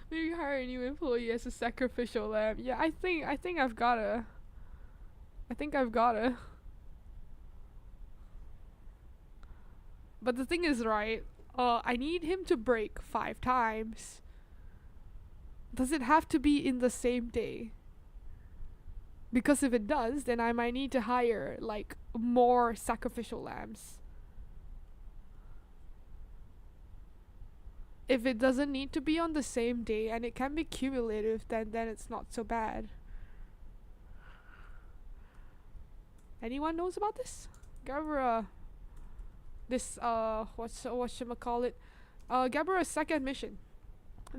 Maybe hire a new employee as a sacrificial lamb. Yeah, I think I've gotta. But the thing is, right, I need him to break 5 times. Does it have to be in the same day? Because if it does, then I might need to hire like more sacrificial lambs. If it doesn't need to be on the same day and it can be cumulative, then it's not so bad. Anyone knows about this? Gabra. This whatchamacallit? Gabra's second mission.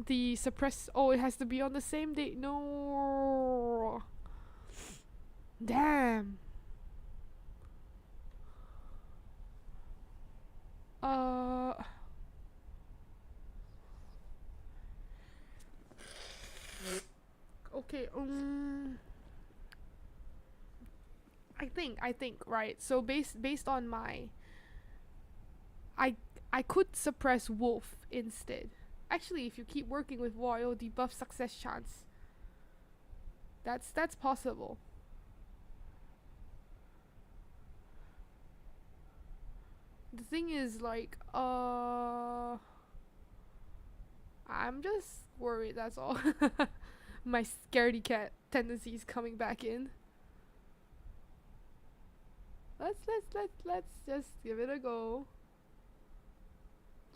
The suppress. Oh, it has to be on the same day. No. Damn. Okay. I think, right? So based on my, I could suppress wolf instead. Actually, if you keep working with war, it'll debuff success chance. That's possible. The thing is, like, I'm just worried, that's all. My scaredy cat tendency is coming back in. Let's just give it a go.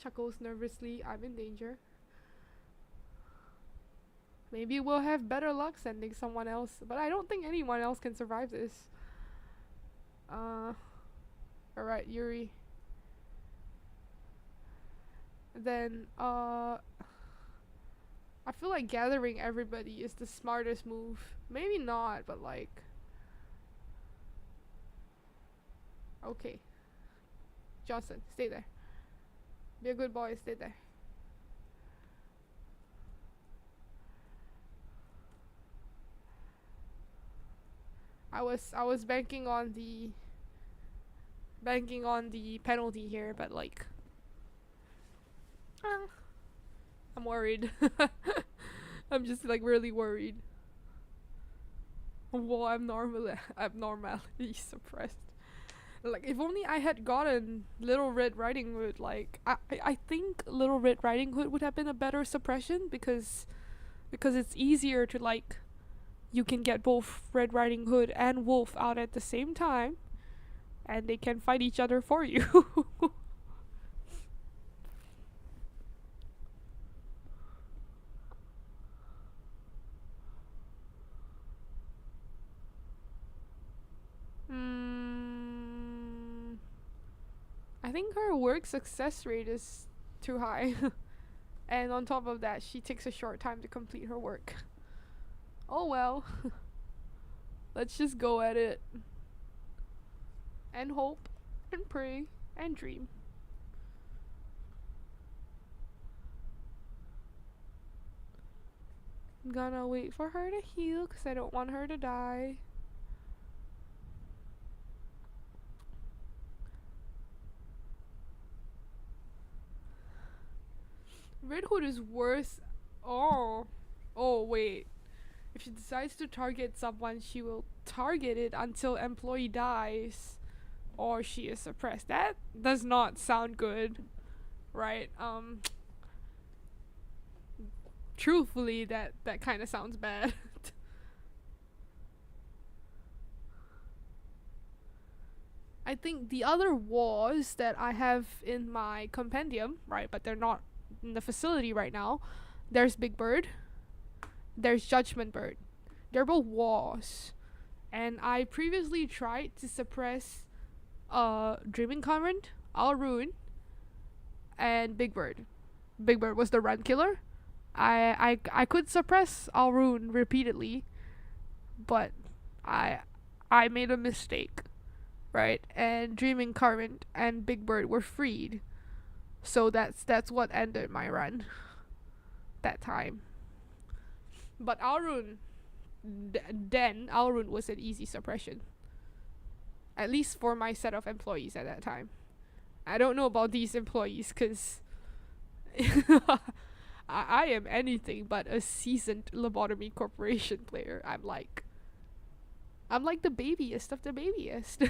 Chuckles nervously. I'm in danger. Maybe we'll have better luck sending someone else, but I don't think anyone else can survive this. Alright, Yuri. Then, I feel like gathering everybody is the smartest move. Maybe not, but like... Okay. Johnson, stay there. Be a good boy, stay there. I was banking on the penalty here, but like I'm worried. I'm just like really worried. Well, abnormality suppressed. Like, if only I had gotten Little Red Riding Hood, like, I think Little Red Riding Hood would have been a better suppression, because it's easier to, like, you can get both Red Riding Hood and Wolf out at the same time, and they can fight each other for you. I think her work success rate is too high. And on top of that, she takes a short time to complete her work. Oh well. Let's just go at it. And hope, and pray, and dream. I'm gonna wait for her to heal, because I don't want her to die. Red Hood is worse. Oh wait. If she decides to target someone, she will target it until employee dies or she is suppressed. That does not sound good, right? Truthfully, that kind of sounds bad. I think the other wars that I have in my compendium, right, but they're not in the facility right now. There's Big Bird, there's Judgment Bird. They're both wars, and I previously tried to suppress Dreaming Current, I'll Ruin, and Big Bird. Big Bird was the run killer. I could suppress I'll Ruin repeatedly, but I made a mistake, right? And Dreaming Current and Big Bird were freed. So that's what ended my run that time. But Alrun, then Alrun was an easy suppression. At least for my set of employees at that time. I don't know about these employees, because I am anything but a seasoned Lobotomy Corporation player. I'm like the babiest of the babiest.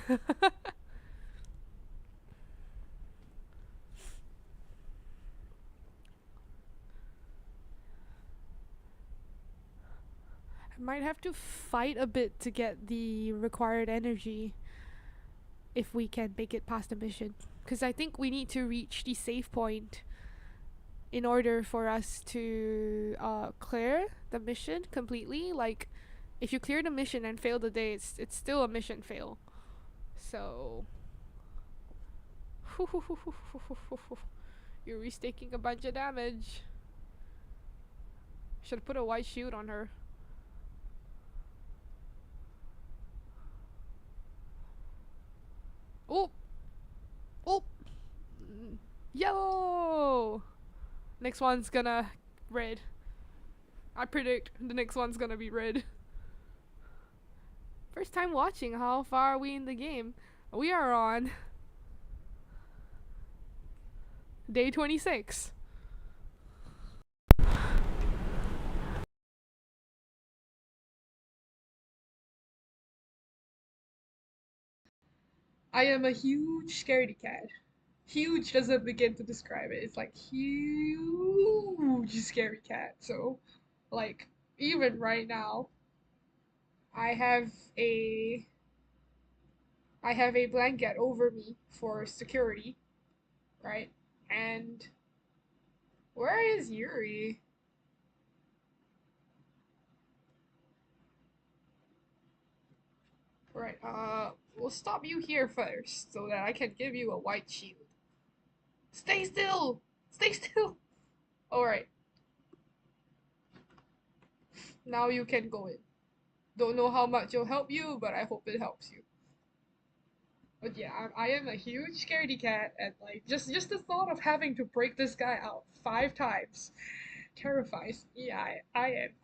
Might have to fight a bit to get the required energy if we can make it past the mission, because I think we need to reach the save point in order for us to clear the mission completely. Like, if you clear the mission and fail the day, it's still a mission fail. So you're restaking a bunch of damage. Should put a white shield on her. Oh! Yellow! Next one's gonna red. I predict the next one's gonna be red. First time watching. How far are we in the game? We are on day 26. I am a huge scaredy cat. Huge doesn't begin to describe it. It's like huge scary cat. So, like, even right now, I have a I have a blanket over me for security, right? And where is Yuri? Right, we'll stop you here first so that I can give you a white shield. Stay still! Stay still! Alright, now you can go in. Don't know how much it'll help you, but I hope it helps you. But yeah, I am a huge scaredy cat, and like just the thought of having to break this guy out 5 times terrifies me. I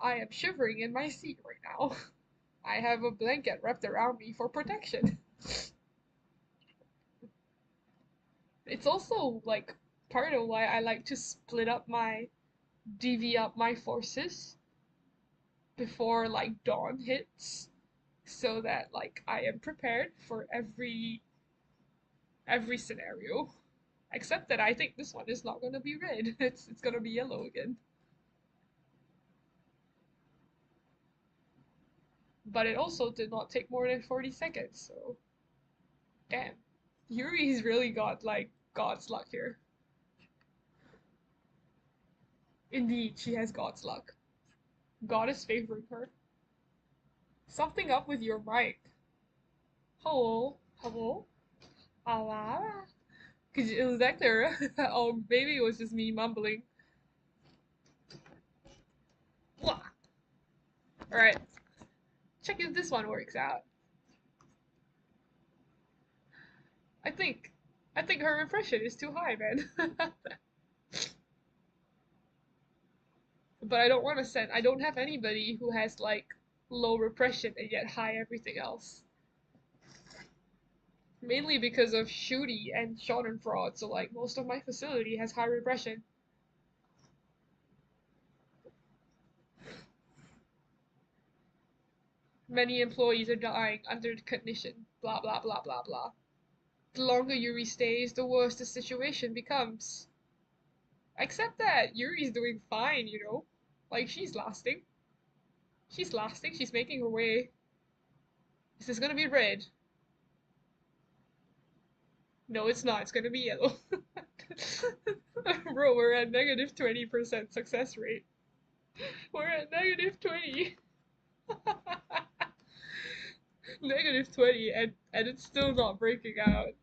am shivering in my seat right now. I have a blanket wrapped around me for protection. It's also like part of why I like to split up my divvy up my forces before like dawn hits so that like I am prepared for every scenario. Except that I think this one is not gonna be red. It's gonna be yellow again. But it also did not take more than 40 seconds, so damn. Yuri's really got like God's luck here. Indeed, she has God's luck. God is favoring her. Something up with your mic. Hello? Hello? Allah? Was that clear? Oh, maybe it was just me mumbling. Alright, check if this one works out. I think her repression is too high, man. But I don't want to send. I don't have anybody who has like low repression and yet high everything else. Mainly because of shooty and schadenfreude, so like most of my facility has high repression. Many employees are dying under the condition. Blah blah blah blah blah. The longer Yuri stays, the worse the situation becomes. Except that Yuri's doing fine, you know? Like, she's lasting. She's lasting, she's making her way. Is this gonna be red? No, it's not, it's gonna be yellow. Bro, we're at negative 20% success rate. We're at negative 20. Negative 20, and it's still not breaking out.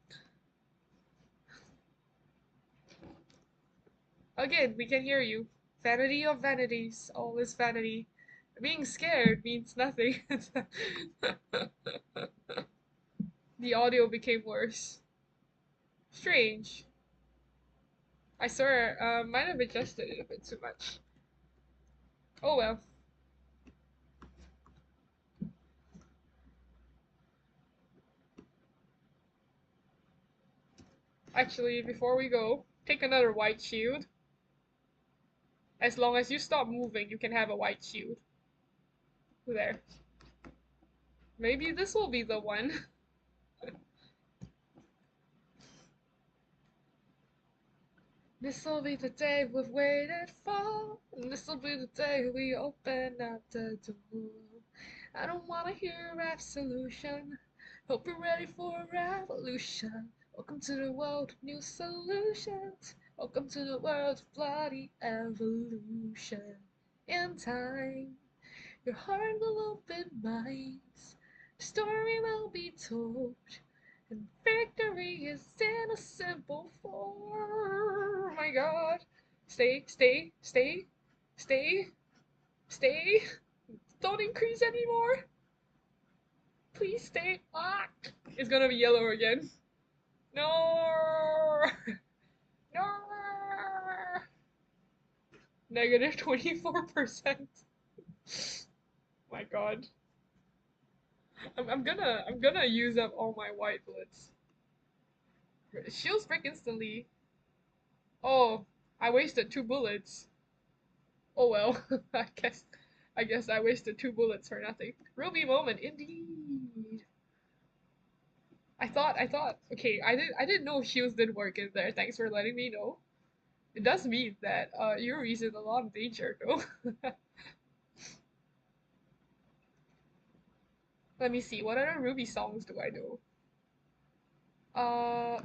Again, we can hear you. Vanity of vanities, all is vanity. Being scared means nothing. The audio became worse. Strange. I swear, might have adjusted it a bit too much. Oh well. Actually, before we go, take another white shield. As long as you stop moving, you can have a white shield. There. Maybe this will be the one. This'll be the day we've waited for. And this'll be the day we open up the door. I don't wanna hear absolution. Hope you're ready for a revolution. Welcome to the world of new solutions. Welcome to the world of bloody evolution. In time, your heart will open minds. The story will be told. And victory is in a simple form. Oh my god. Stay, stay, stay, stay, stay. Don't increase anymore. Please stay. Ah! It's gonna be yellow again. No! No! Negative 24%. My god. I'm gonna use up all my white bullets. Shields break instantly. Oh, I wasted 2 bullets. Oh well, I guess I wasted 2 bullets for nothing. Ruby moment, indeed. I thought okay, I didn't know shields did work in there. Thanks for letting me know. It does mean that Yuri's in a lot of danger though. Let me see, what other Ruby songs do I know? Uh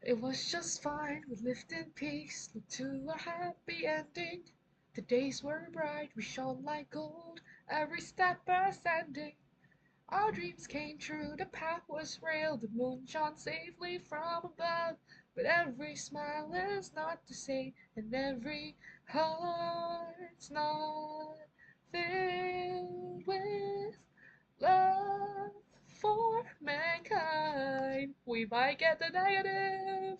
It was just fine, we lived in peace, looked to a happy ending. The days were bright, we shone like gold, every step ascending. Our dreams came true, the path was real, the moon shone safely from above. But every smile is not the same, and every heart's not filled with love for mankind. We might get the negative.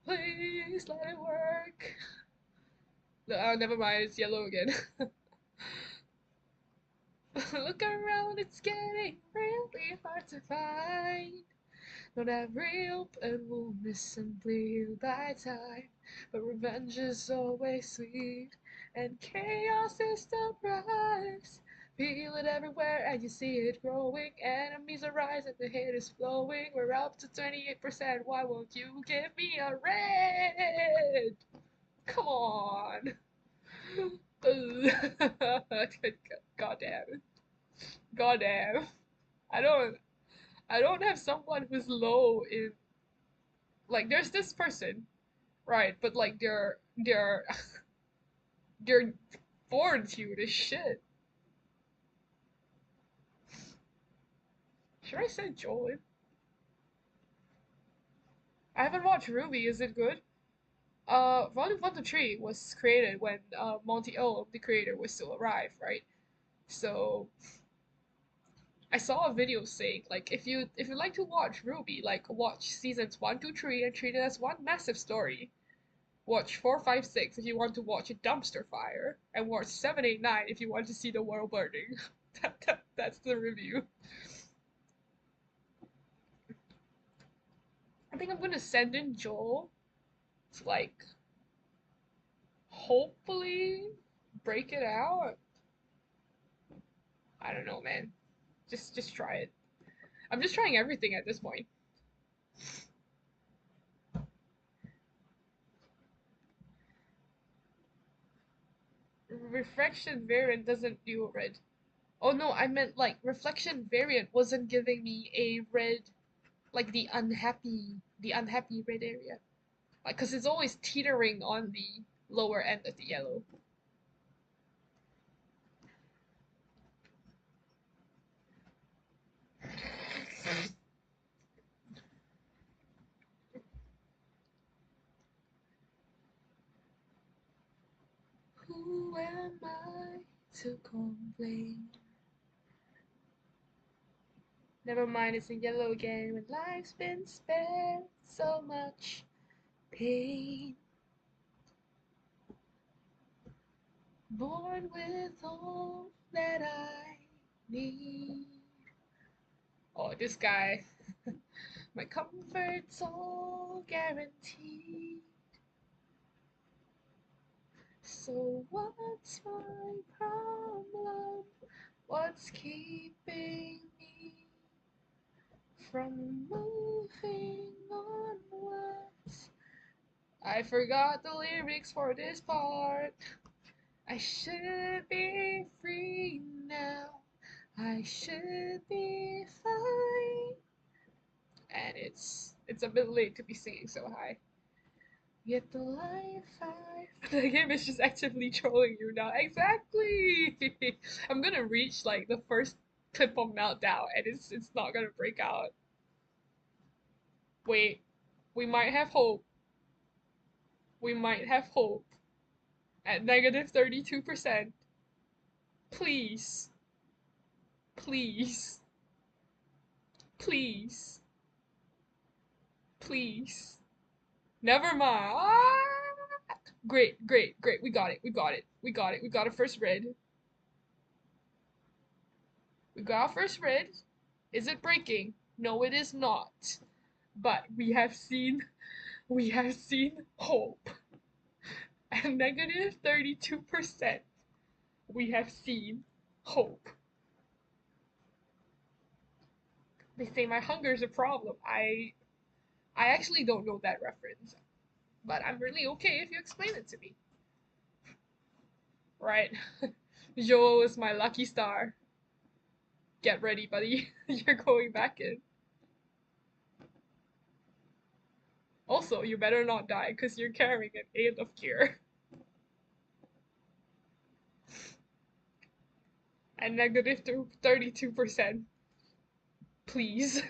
Please let it work. No, never mind, it's yellow again. Look around, it's getting really hard to find. Not every open wound is simply healed by time, but revenge is always sweet, and chaos is the price. Feel it everywhere, and you see it growing. Enemies arise, and the hate is flowing. We're up to 28%. Why won't you give me a red? Come on. God damn. God damn. I don't I don't have someone who's low in like there's this person, right, but like their fortitude is shit. Should I say Joel? I haven't watched Ruby, is it good? Volume 1 to 3 was created when Monty O, the creator, was still alive, right? So I saw a video saying like if you like to watch Ruby, like watch seasons 1, 2, 3 and treat it as one massive story. Watch 4, 5, 6 if you want to watch a dumpster fire, and watch 7, 8, 9 if you want to see the world burning. That's the review. I think I'm gonna send in Joel to like hopefully break it out. I don't know, man. Just try it. I'm just trying everything at this point. Reflection variant doesn't do red. Oh no, I meant like reflection variant wasn't giving me a red, like the unhappy red area. Like, cause it's always teetering on the lower end of the yellow. Who am I to complain? Never mind, it's in yellow again when life's been spared so much pain. Born with all that I need. Oh, this guy. My comfort's all guaranteed. So what's my problem? What's keeping me from moving onwards? I forgot the lyrics for this part. I should be free now. I should be fine. And it's a bit late to be singing so high. Yet the life I the game is just actively trolling you now. Exactly. I'm gonna reach like the first clip of meltdown, and it's not gonna break out. Wait, we might have hope. We might have hope at negative 32%. Please, please, please, please. Never mind. Ah! Great, great, great. We got it. We got it. We got it. We got a first red. We got our first red. Is it breaking? No, it is not. But we have seen hope. At negative 32%, we have seen hope. They say my hunger is a problem. I actually don't know that reference, but I'm really okay if you explain it to me. Right. Joel is my lucky star. Get ready, buddy. You're going back in. Also, you better not die, because you're carrying an 8 of cure. And negative 32%. Please,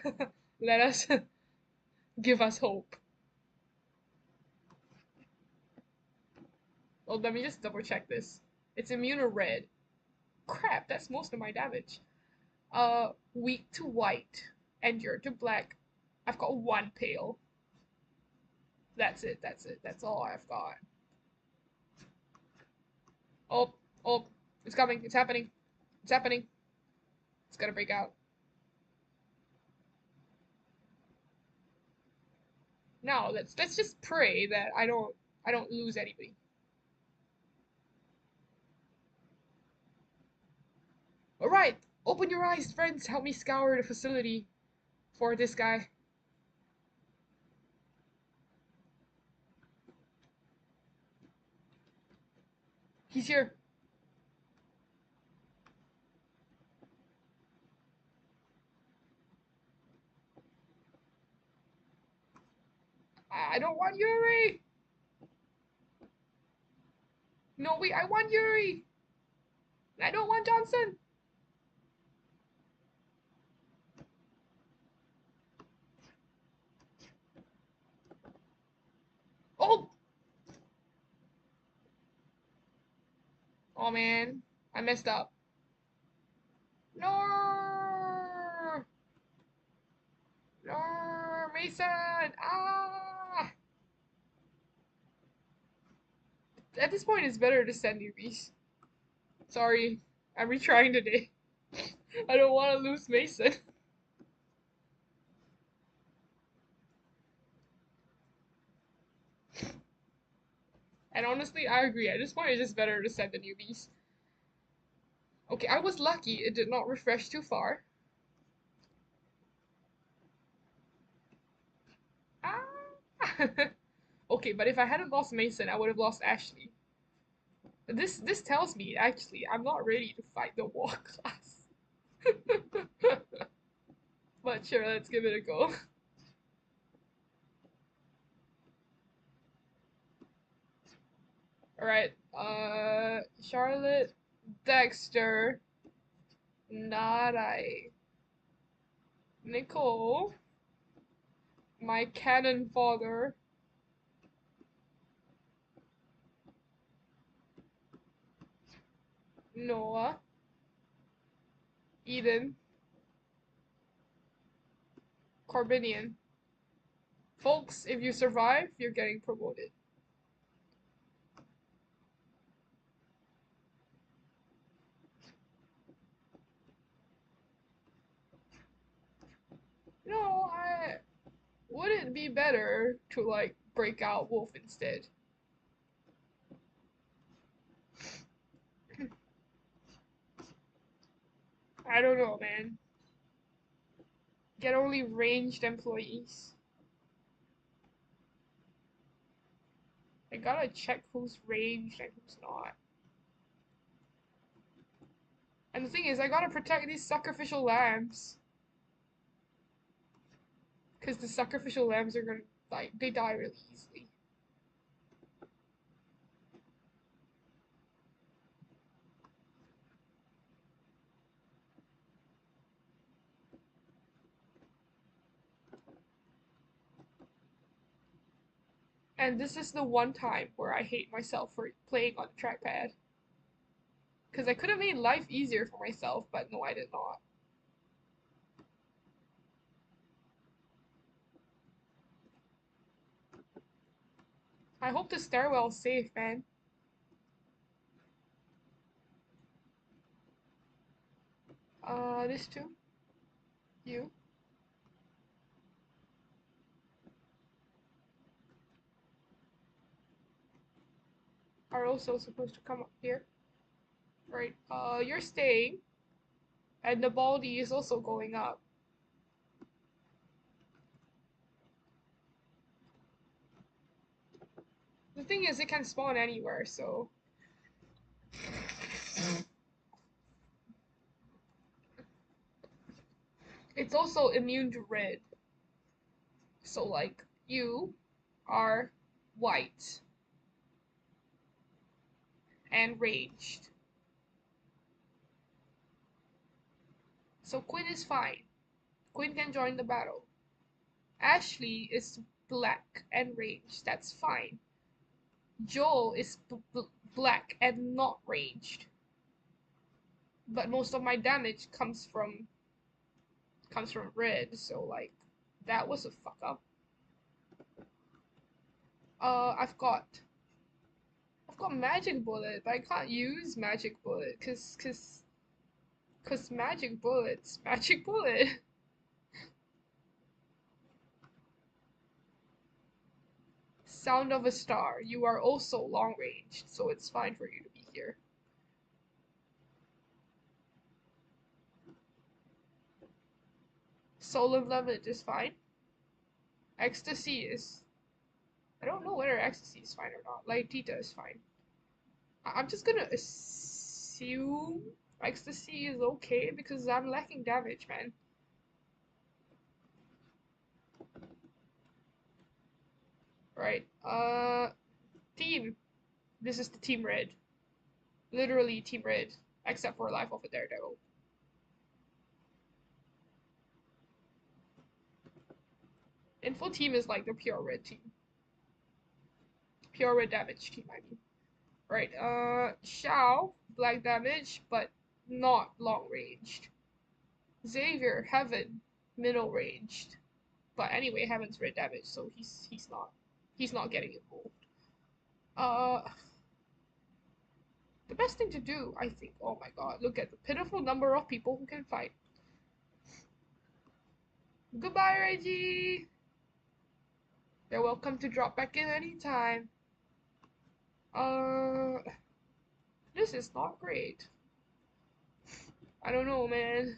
let us give us hope. Well, let me just double check this. It's immune to red. Crap, that's most of my damage. Weak to white, endure to black. I've got 1 pale. That's it, that's all I've got. Oh, it's coming, it's happening. It's happening. It's gonna break out. Now, let's just pray that I don't lose anybody. Alright, open your eyes, friends. Help me scour the facility for this guy. He's here. I don't want Yuri! No, wait, I want Yuri! I don't want Johnson! Oh! Oh man, I messed up. No! No, Mason! Ah! At this point, it's better to send newbies. Sorry, I'm retrying today. I don't want to lose Mason. And honestly, I agree. At this point, it's just better to send the newbies. Okay, I was lucky it did not refresh too far. Ah! Okay, but if I hadn't lost Mason, I would have lost Ashley. This tells me, actually, I'm not ready to fight the war class. But sure, let's give it a go. Alright, Charlotte, Dexter, Narai, Nicole, my cannon father, Noah, Eden, Corbinian. Folks, if you survive, you're getting promoted. No, would it be better to like break out Wolf instead? I don't know, man. Get only ranged employees. I gotta check who's ranged and who's not. And the thing is, I gotta protect these sacrificial lambs. Because the sacrificial lambs are gonna, like, they die really easily. And this is the one time where I hate myself for playing on the trackpad. Because I could have made life easier for myself, but no, I did not. I hope the stairwell's safe, man. This two. You. Are also supposed to come up here. Right, you're staying. And the baldy is also going up. The thing is, it can spawn anywhere, so... It's also immune to red. So, like, you are white. And raged. So Quinn is fine. Quinn can join the battle. Ashley is black and raged. That's fine. Joel is black and not raged. But most of my damage comes from red, so like that was a fuck up. I've got magic bullet, but I can't use magic bullet cause magic bullet. Sound of a star. You are also long ranged, so it's fine for you to be here. Solemn Levit is fine. Ecstasy is... I don't know whether ecstasy is fine or not. Like, Tita is fine. I'm just gonna assume ecstasy is okay because I'm lacking damage, man. Right. Team. This is the team red. Literally team red, except for Life of a Daredevil. Info team is like the pure red team. Pure red damage team, I mean. Right, Shao, black damage, but not long ranged. Xavier, Heaven, middle ranged. But anyway, Heaven's red damage, so he's not getting involved. The best thing to do, I think, oh my god, look at the pitiful number of people who can fight. Goodbye, Reggie! You're welcome to drop back in anytime. This is not great. I don't know, man.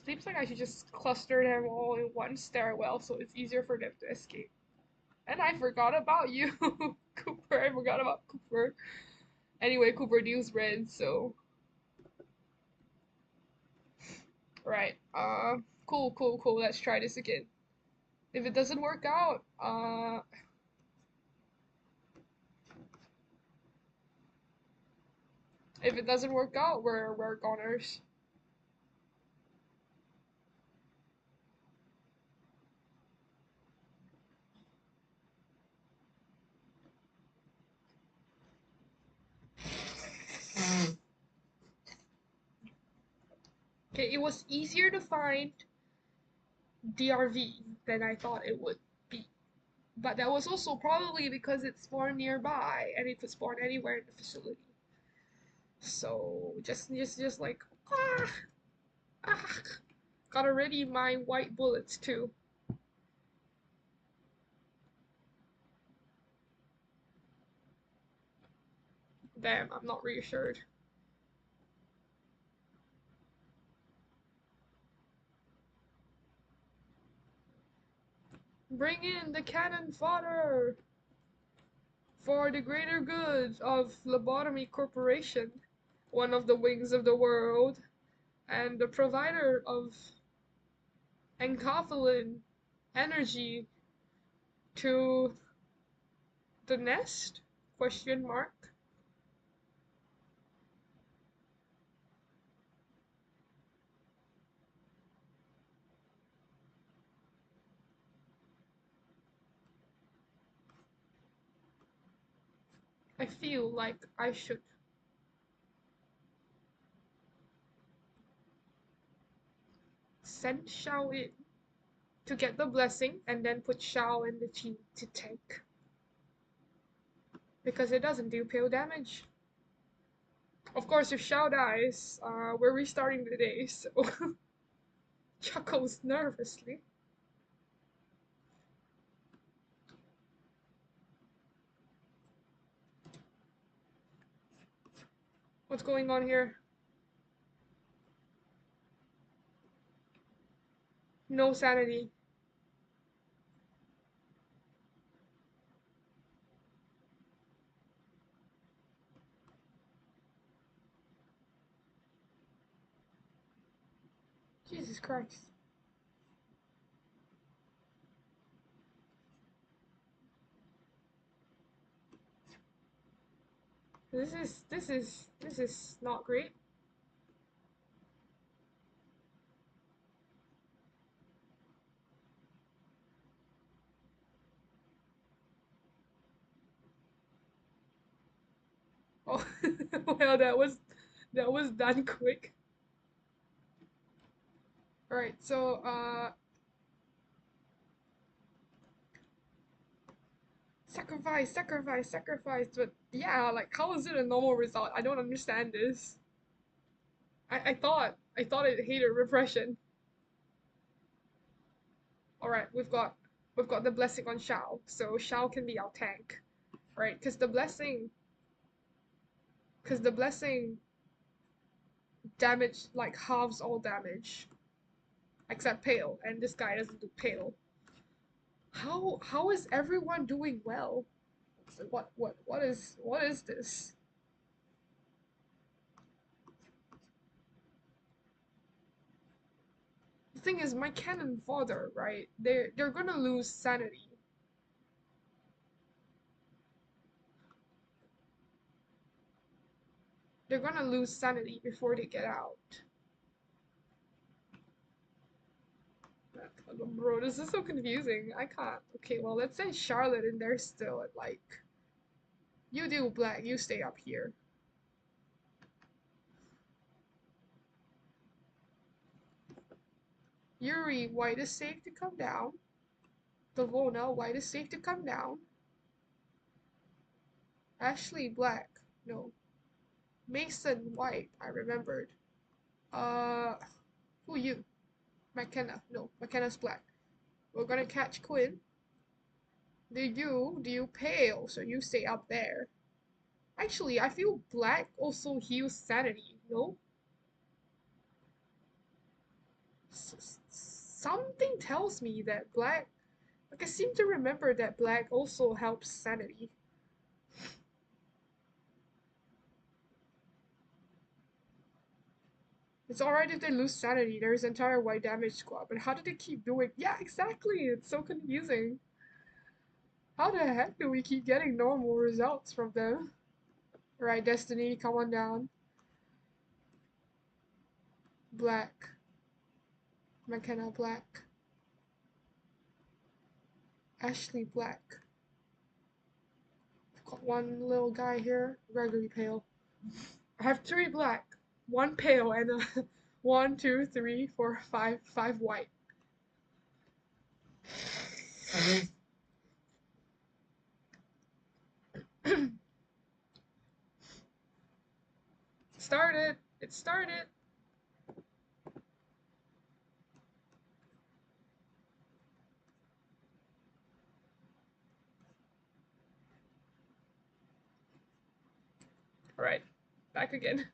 Seems like I should just cluster them all in one stairwell so it's easier for them to escape. And I forgot about you, Cooper. I forgot about Cooper. Anyway, Cooper deals red, so... Right, cool. Let's try this again. If it doesn't work out, we're goners. Okay, it was easier to find DRV than I thought it would be. But that was also probably because it spawned nearby and it could spawn anywhere in the facility. So just like gotta ready my white bullets too. Damn, I'm not reassured. Bring in the cannon fodder for the greater good of Lobotomy Corporation, one of the wings of the world, and the provider of enkophalin energy to the nest? Question mark. I feel like I should. Send Shao in to get the blessing and then put Shao in the team to tank. because it doesn't do pale damage. Of course, if Shao dies, we're restarting the day, so chuckles nervously. What's going on here? No sanity. Jesus Christ. This is not great. Oh, well, that was done quick. All right, so sacrifice, sacrifice, sacrifice. But yeah, like how is it a normal result? I don't understand this. I thought it hated repression. All right, we've got the blessing on Shao, so Shao can be our tank, right? Because the blessing damage like halves all damage except pale, and this guy doesn't do pale. How is everyone doing well? So what is this? The thing is, my cannon fodder, right? They're gonna lose sanity. They're gonna lose sanity before they get out. Bro, this is so confusing. I can't. Okay, well, let's send Charlotte in there still. And like, you do black. You stay up here. Yuri, white is safe to come down. Devona, white is safe to come down. Ashley, black. No. Mason, white. I remembered. Who you? McKenna. No, McKenna's black. We're gonna catch Quinn. Do you pale? So you stay up there. Actually, I feel black also heals sanity, no? Something tells me that black, like I seem to remember that black also helps sanity. It's alright if they lose sanity, there's entire white damage squad, but how did they keep doing? Yeah, exactly, it's so confusing. How the heck do we keep getting normal results from them? Right, Destiny, come on down. Black. McKenna, black. Ashley, black. I've got one little guy here, Gregory, pale. I have 3 black, 1 pale, and a 1, 2, 3, 4, 5, 5 white. Started. It started. All right, back again.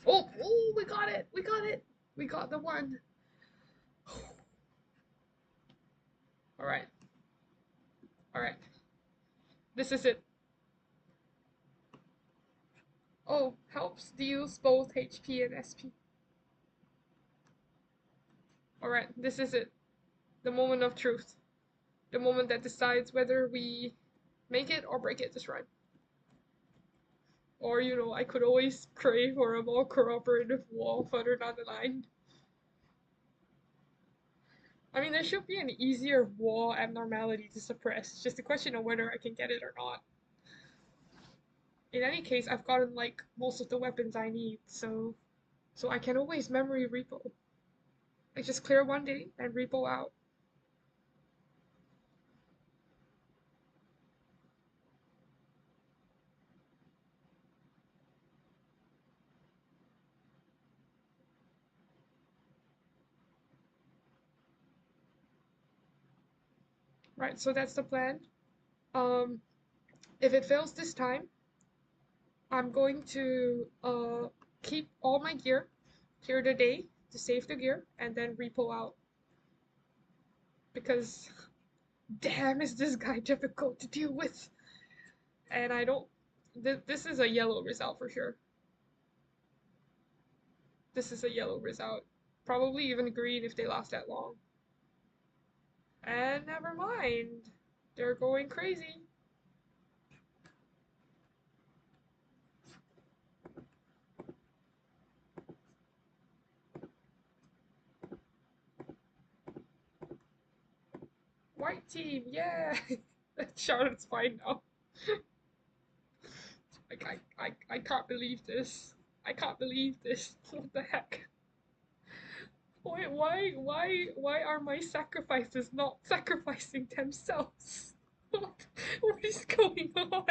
Oh, we got it. We got it. We got the one. All right. All right. This is it. Oh, helps deals both HP and SP. All right, this is it. The moment of truth. The moment that decides whether we make it or break it this run. Or, you know, I could always pray for a more cooperative wall further down the line. I mean, there should be an easier wall abnormality to suppress. It's just a question of whether I can get it or not. In any case, I've gotten, like, most of the weapons I need, so I can always memory repo. I just clear one day and repo out. Right, so that's the plan. If it fails this time, I'm going to keep all my gear, clear the day to save the gear, and then repo out. Because damn, is this guy difficult to deal with? And I don't. This is a yellow result for sure. This is a yellow result. Probably even green if they last that long. And never mind. They're going crazy. White team, yeah! Charlotte's fine now. I can't believe this. I can't believe this. What the heck? Why are my sacrifices not sacrificing themselves? What is going on?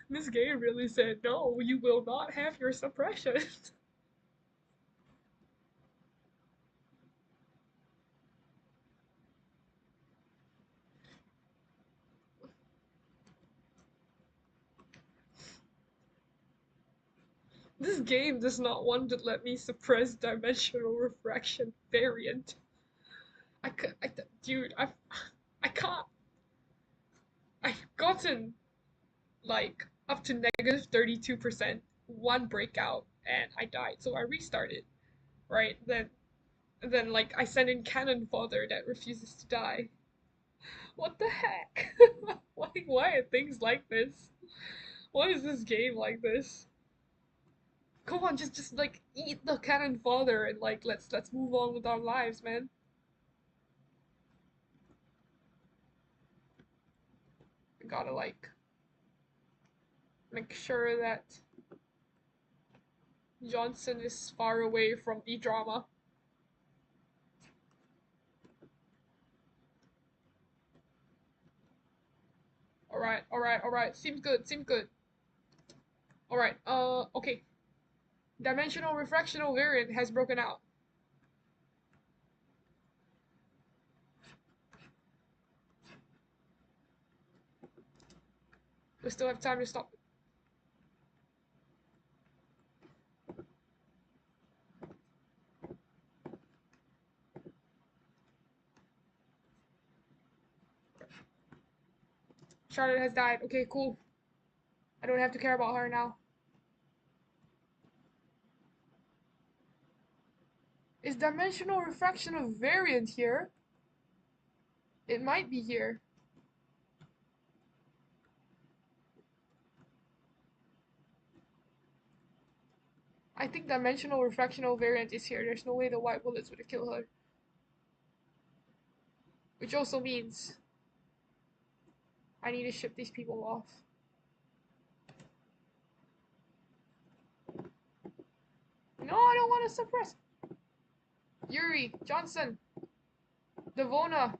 This game really said, no, you will not have your suppression. This game does not want to let me suppress dimensional refraction variant. Dude, I can't. I've gotten like up to negative 32%, one breakout, and I died. So I restarted, right? Then like I sent in cannon fodder that refuses to die. What the heck? Why are things like this? Why is this game like this? Come on, just like eat the cannon fodder and like let's move on with our lives, man. We gotta like make sure that Johnson is far away from the drama. Alright. Seems good, seems good. Alright, okay. Dimensional refractional variant has broken out. We still have time to stop it. Charlotte has died. Okay, cool. I don't have to care about her now. Is dimensional refractional variant here? It might be here. I think dimensional refractional variant is here. There's no way the white bullets would have killed her. Which also means I need to ship these people off. No, I don't want to suppress. Yuri, Johnson, Devona,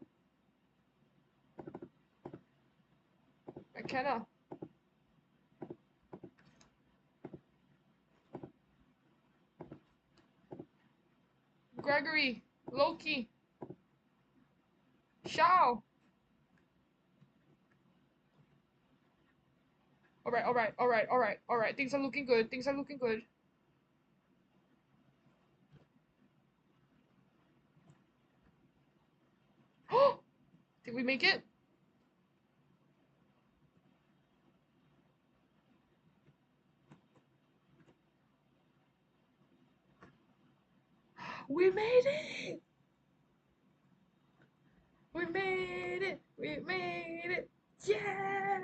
McKenna. Gregory, Loki, Shao. Alright. Things are looking good. Things are looking good. Did we make it? We made it! We made it! We made it! Yeah!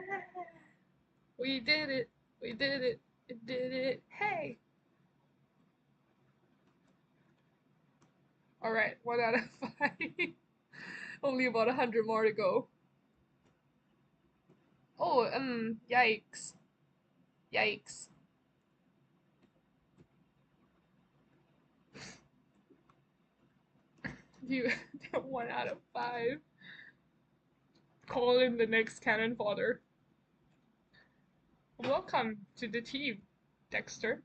We did it! We did it! We did it! Hey! Alright, 1 out of 5. Only about 100 more to go. Oh, yikes. Yikes. You 1 out of 5. Call in the next cannon fodder. Welcome to the team, Dexter.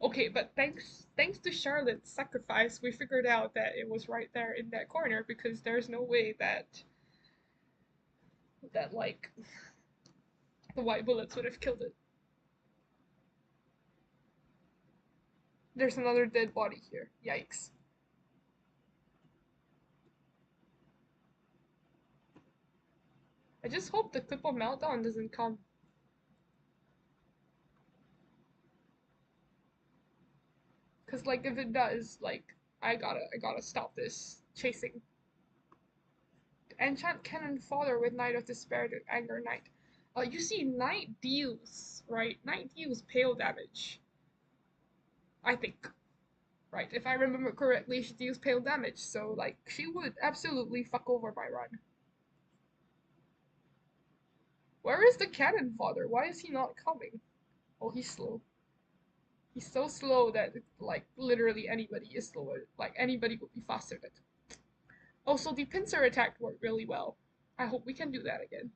Okay, but thanks to Charlotte's sacrifice, we figured out that it was right there in that corner because there's no way that that, like, the white bullets would have killed it. There's another dead body here. Yikes. I just hope the clip of meltdown doesn't come. Cause like if it does, like I gotta stop this chasing. Enchant Cannon Fodder with Knight of Despair to Anger Knight. You see, Knight deals, right? Knight deals pale damage. I think. Right, if I remember correctly, she deals pale damage, so like she would absolutely fuck over my run. Where is the cannon fodder? Why is he not coming? Oh, he's slow. He's so slow that, like, literally anybody is slower. Like, anybody would be faster than him. Also, the pincer attack worked really well. I hope we can do that again.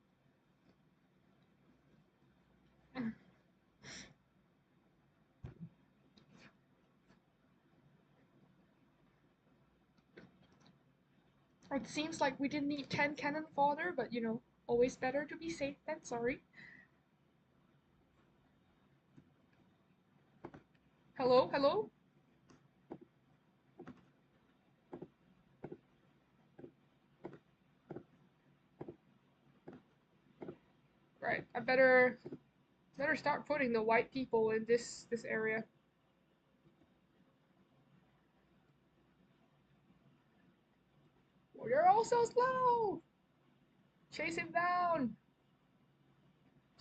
It seems like we didn't need 10 cannon fodder, but you know, always better to be safe than sorry. Hello? Hello? Right, I better start putting the white people in this area. Oh, you're all so slow! Chase him down!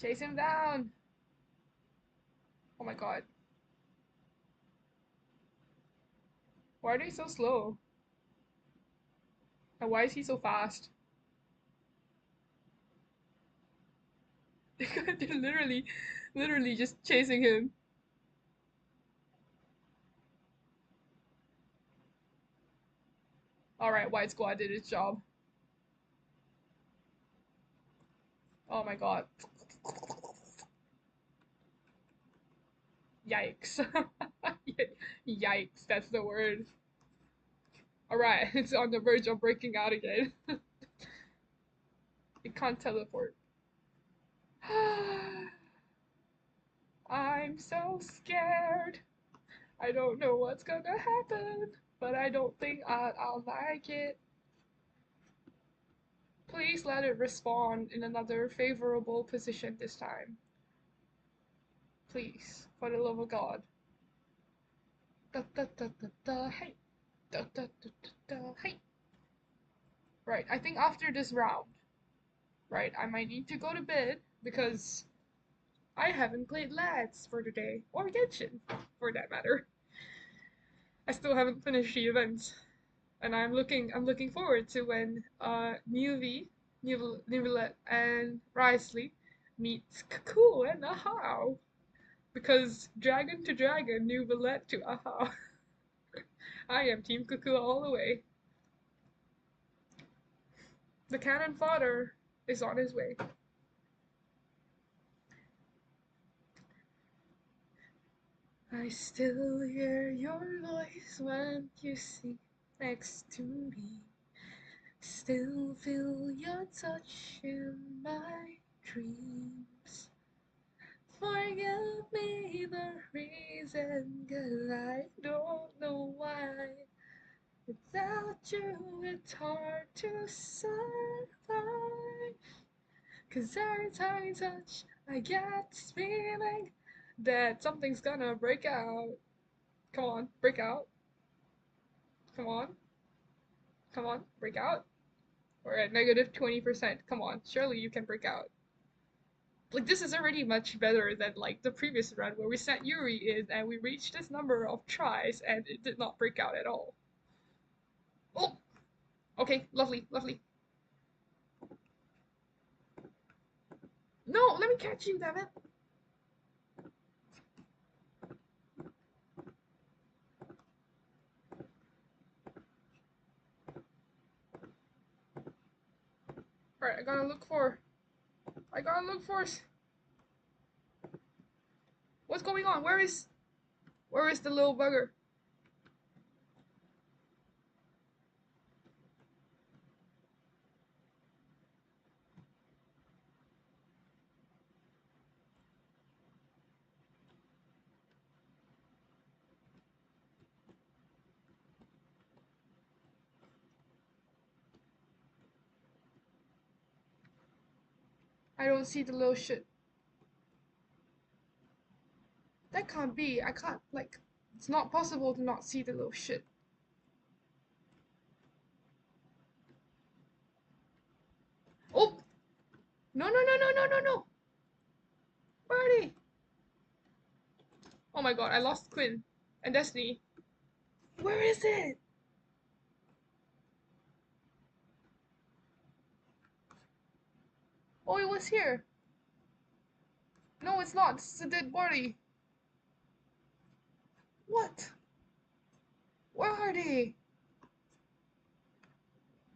Chase him down! Oh my god. Why are they so slow? And why is he so fast? They're literally just chasing him. Alright, White Squad did its job. Oh my god. Yikes. Yikes, that's the word. Alright, it's on the verge of breaking out again. It can't teleport. I'm so scared. I don't know what's gonna happen, but I don't think I'll like it. Please let it respawn in another favorable position this time. Please, for the love of God. Da da da da da, hey. Da da da da da, hey. Right, I think after this round, right, I might need to go to bed because I haven't played Lads for today, or Genshin, for that matter. I still haven't finished the events, and I'm looking forward to when Nivelle, and Risley meets Cuckoo and Ahau, because dragon to dragon, Nivelle to Ahau. I am Team Cuckoo all the way. The cannon fodder is on his way. I still hear your voice when you sing next to me. Still feel your touch in my dreams. Forgive me the reason, 'cause I don't know why. Without you, it's hard to survive. 'Cause every time you touch, I get this feeling that something's gonna break out. Come on, break out. Come on. Come on, break out. We're at negative 20%. Come on, surely you can break out. Like, this is already much better than, like, the previous run where we sent Yuri in and we reached this number of tries and it did not break out at all. Oh! Okay, lovely, lovely. No, let me catch you, damn it! Alright, I gotta look for... What's going on? Where is the little bugger? I don't see the little shit. That can't be. I can't, like, it's not possible to not see the little shit. Oh! No, no, no, no, no, no, no! Where are they? Oh my god, I lost Quinn and Destiny. Where is it? Oh, it was here. No, it's not. It's a dead body. What? Where are they?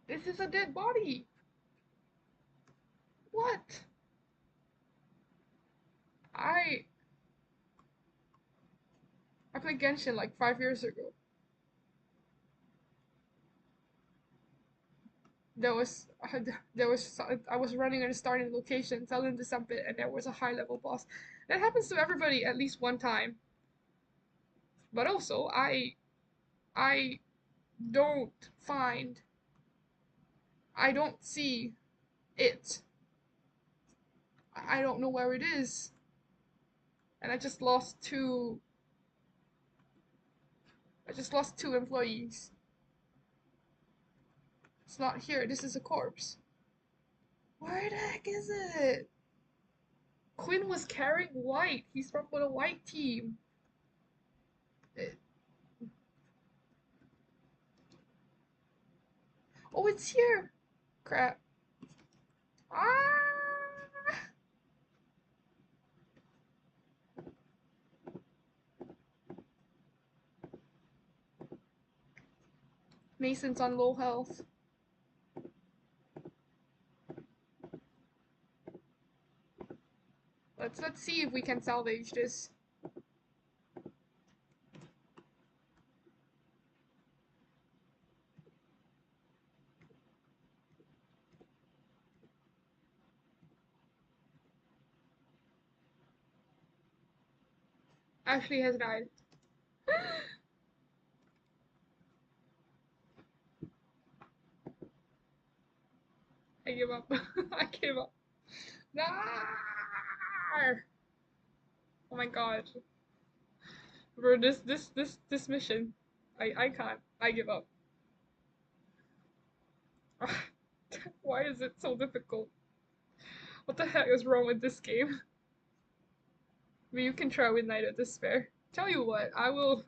This is a dead body. What? I played Genshin like 5 years ago. I was running at a starting location, fell into something, and there was a high level boss. That happens to everybody at least one time. But also, I don't find, I don't see it. I don't know where it is. And I just lost two employees. It's not here. This is a corpse. Where the heck is it? Quinn was carrying white. He's from the white team. Oh, it's here. Crap. Ah! Mason's on low health. Let's see if we can salvage this. Ashley has died. I give up. I gave up. Ah! Oh my god. Bro, this mission. I can't. I give up. Why is it so difficult? What the heck is wrong with this game? But you can try with Night of Despair. Tell you what, I will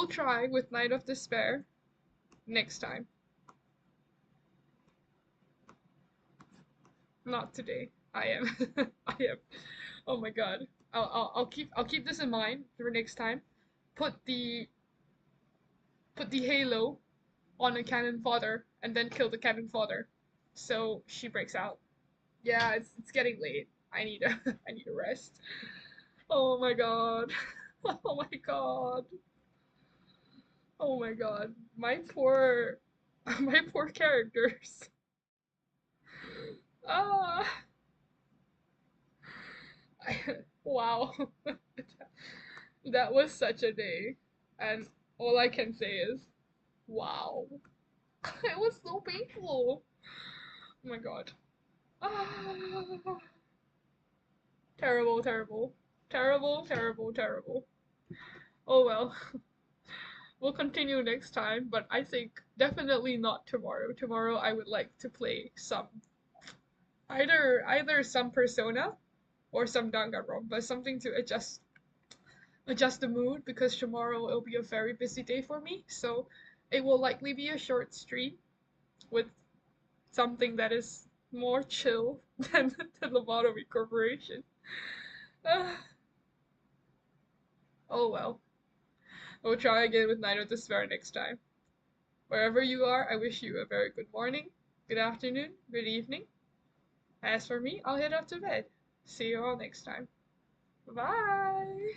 try with Night of Despair next time. Not today. I am. I am. Oh my god. I'll keep this in mind for next time. Put the halo on a cannon fodder and then kill the cannon fodder, so she breaks out. Yeah, it's getting late. I need a I need a rest. Oh my god. Oh my god. Oh my god. My poor my poor characters. Ah. Wow. That was such a day. And all I can say is, wow. It was so painful. Oh my god. Ah. Terrible, terrible. Terrible, terrible, terrible. Oh well. We'll continue next time, but I think definitely not tomorrow. Tomorrow I would like to play some either some Persona or some Danganronpa, something to adjust the mood, because tomorrow it'll be a very busy day for me. So it will likely be a short stream with something that is more chill than the Lobotomy Corporation. Oh well. We'll try again with Night of Despair next time. Wherever you are, I wish you a very good morning, good afternoon, good evening. As for me, I'll head off to bed. See you all next time. Bye!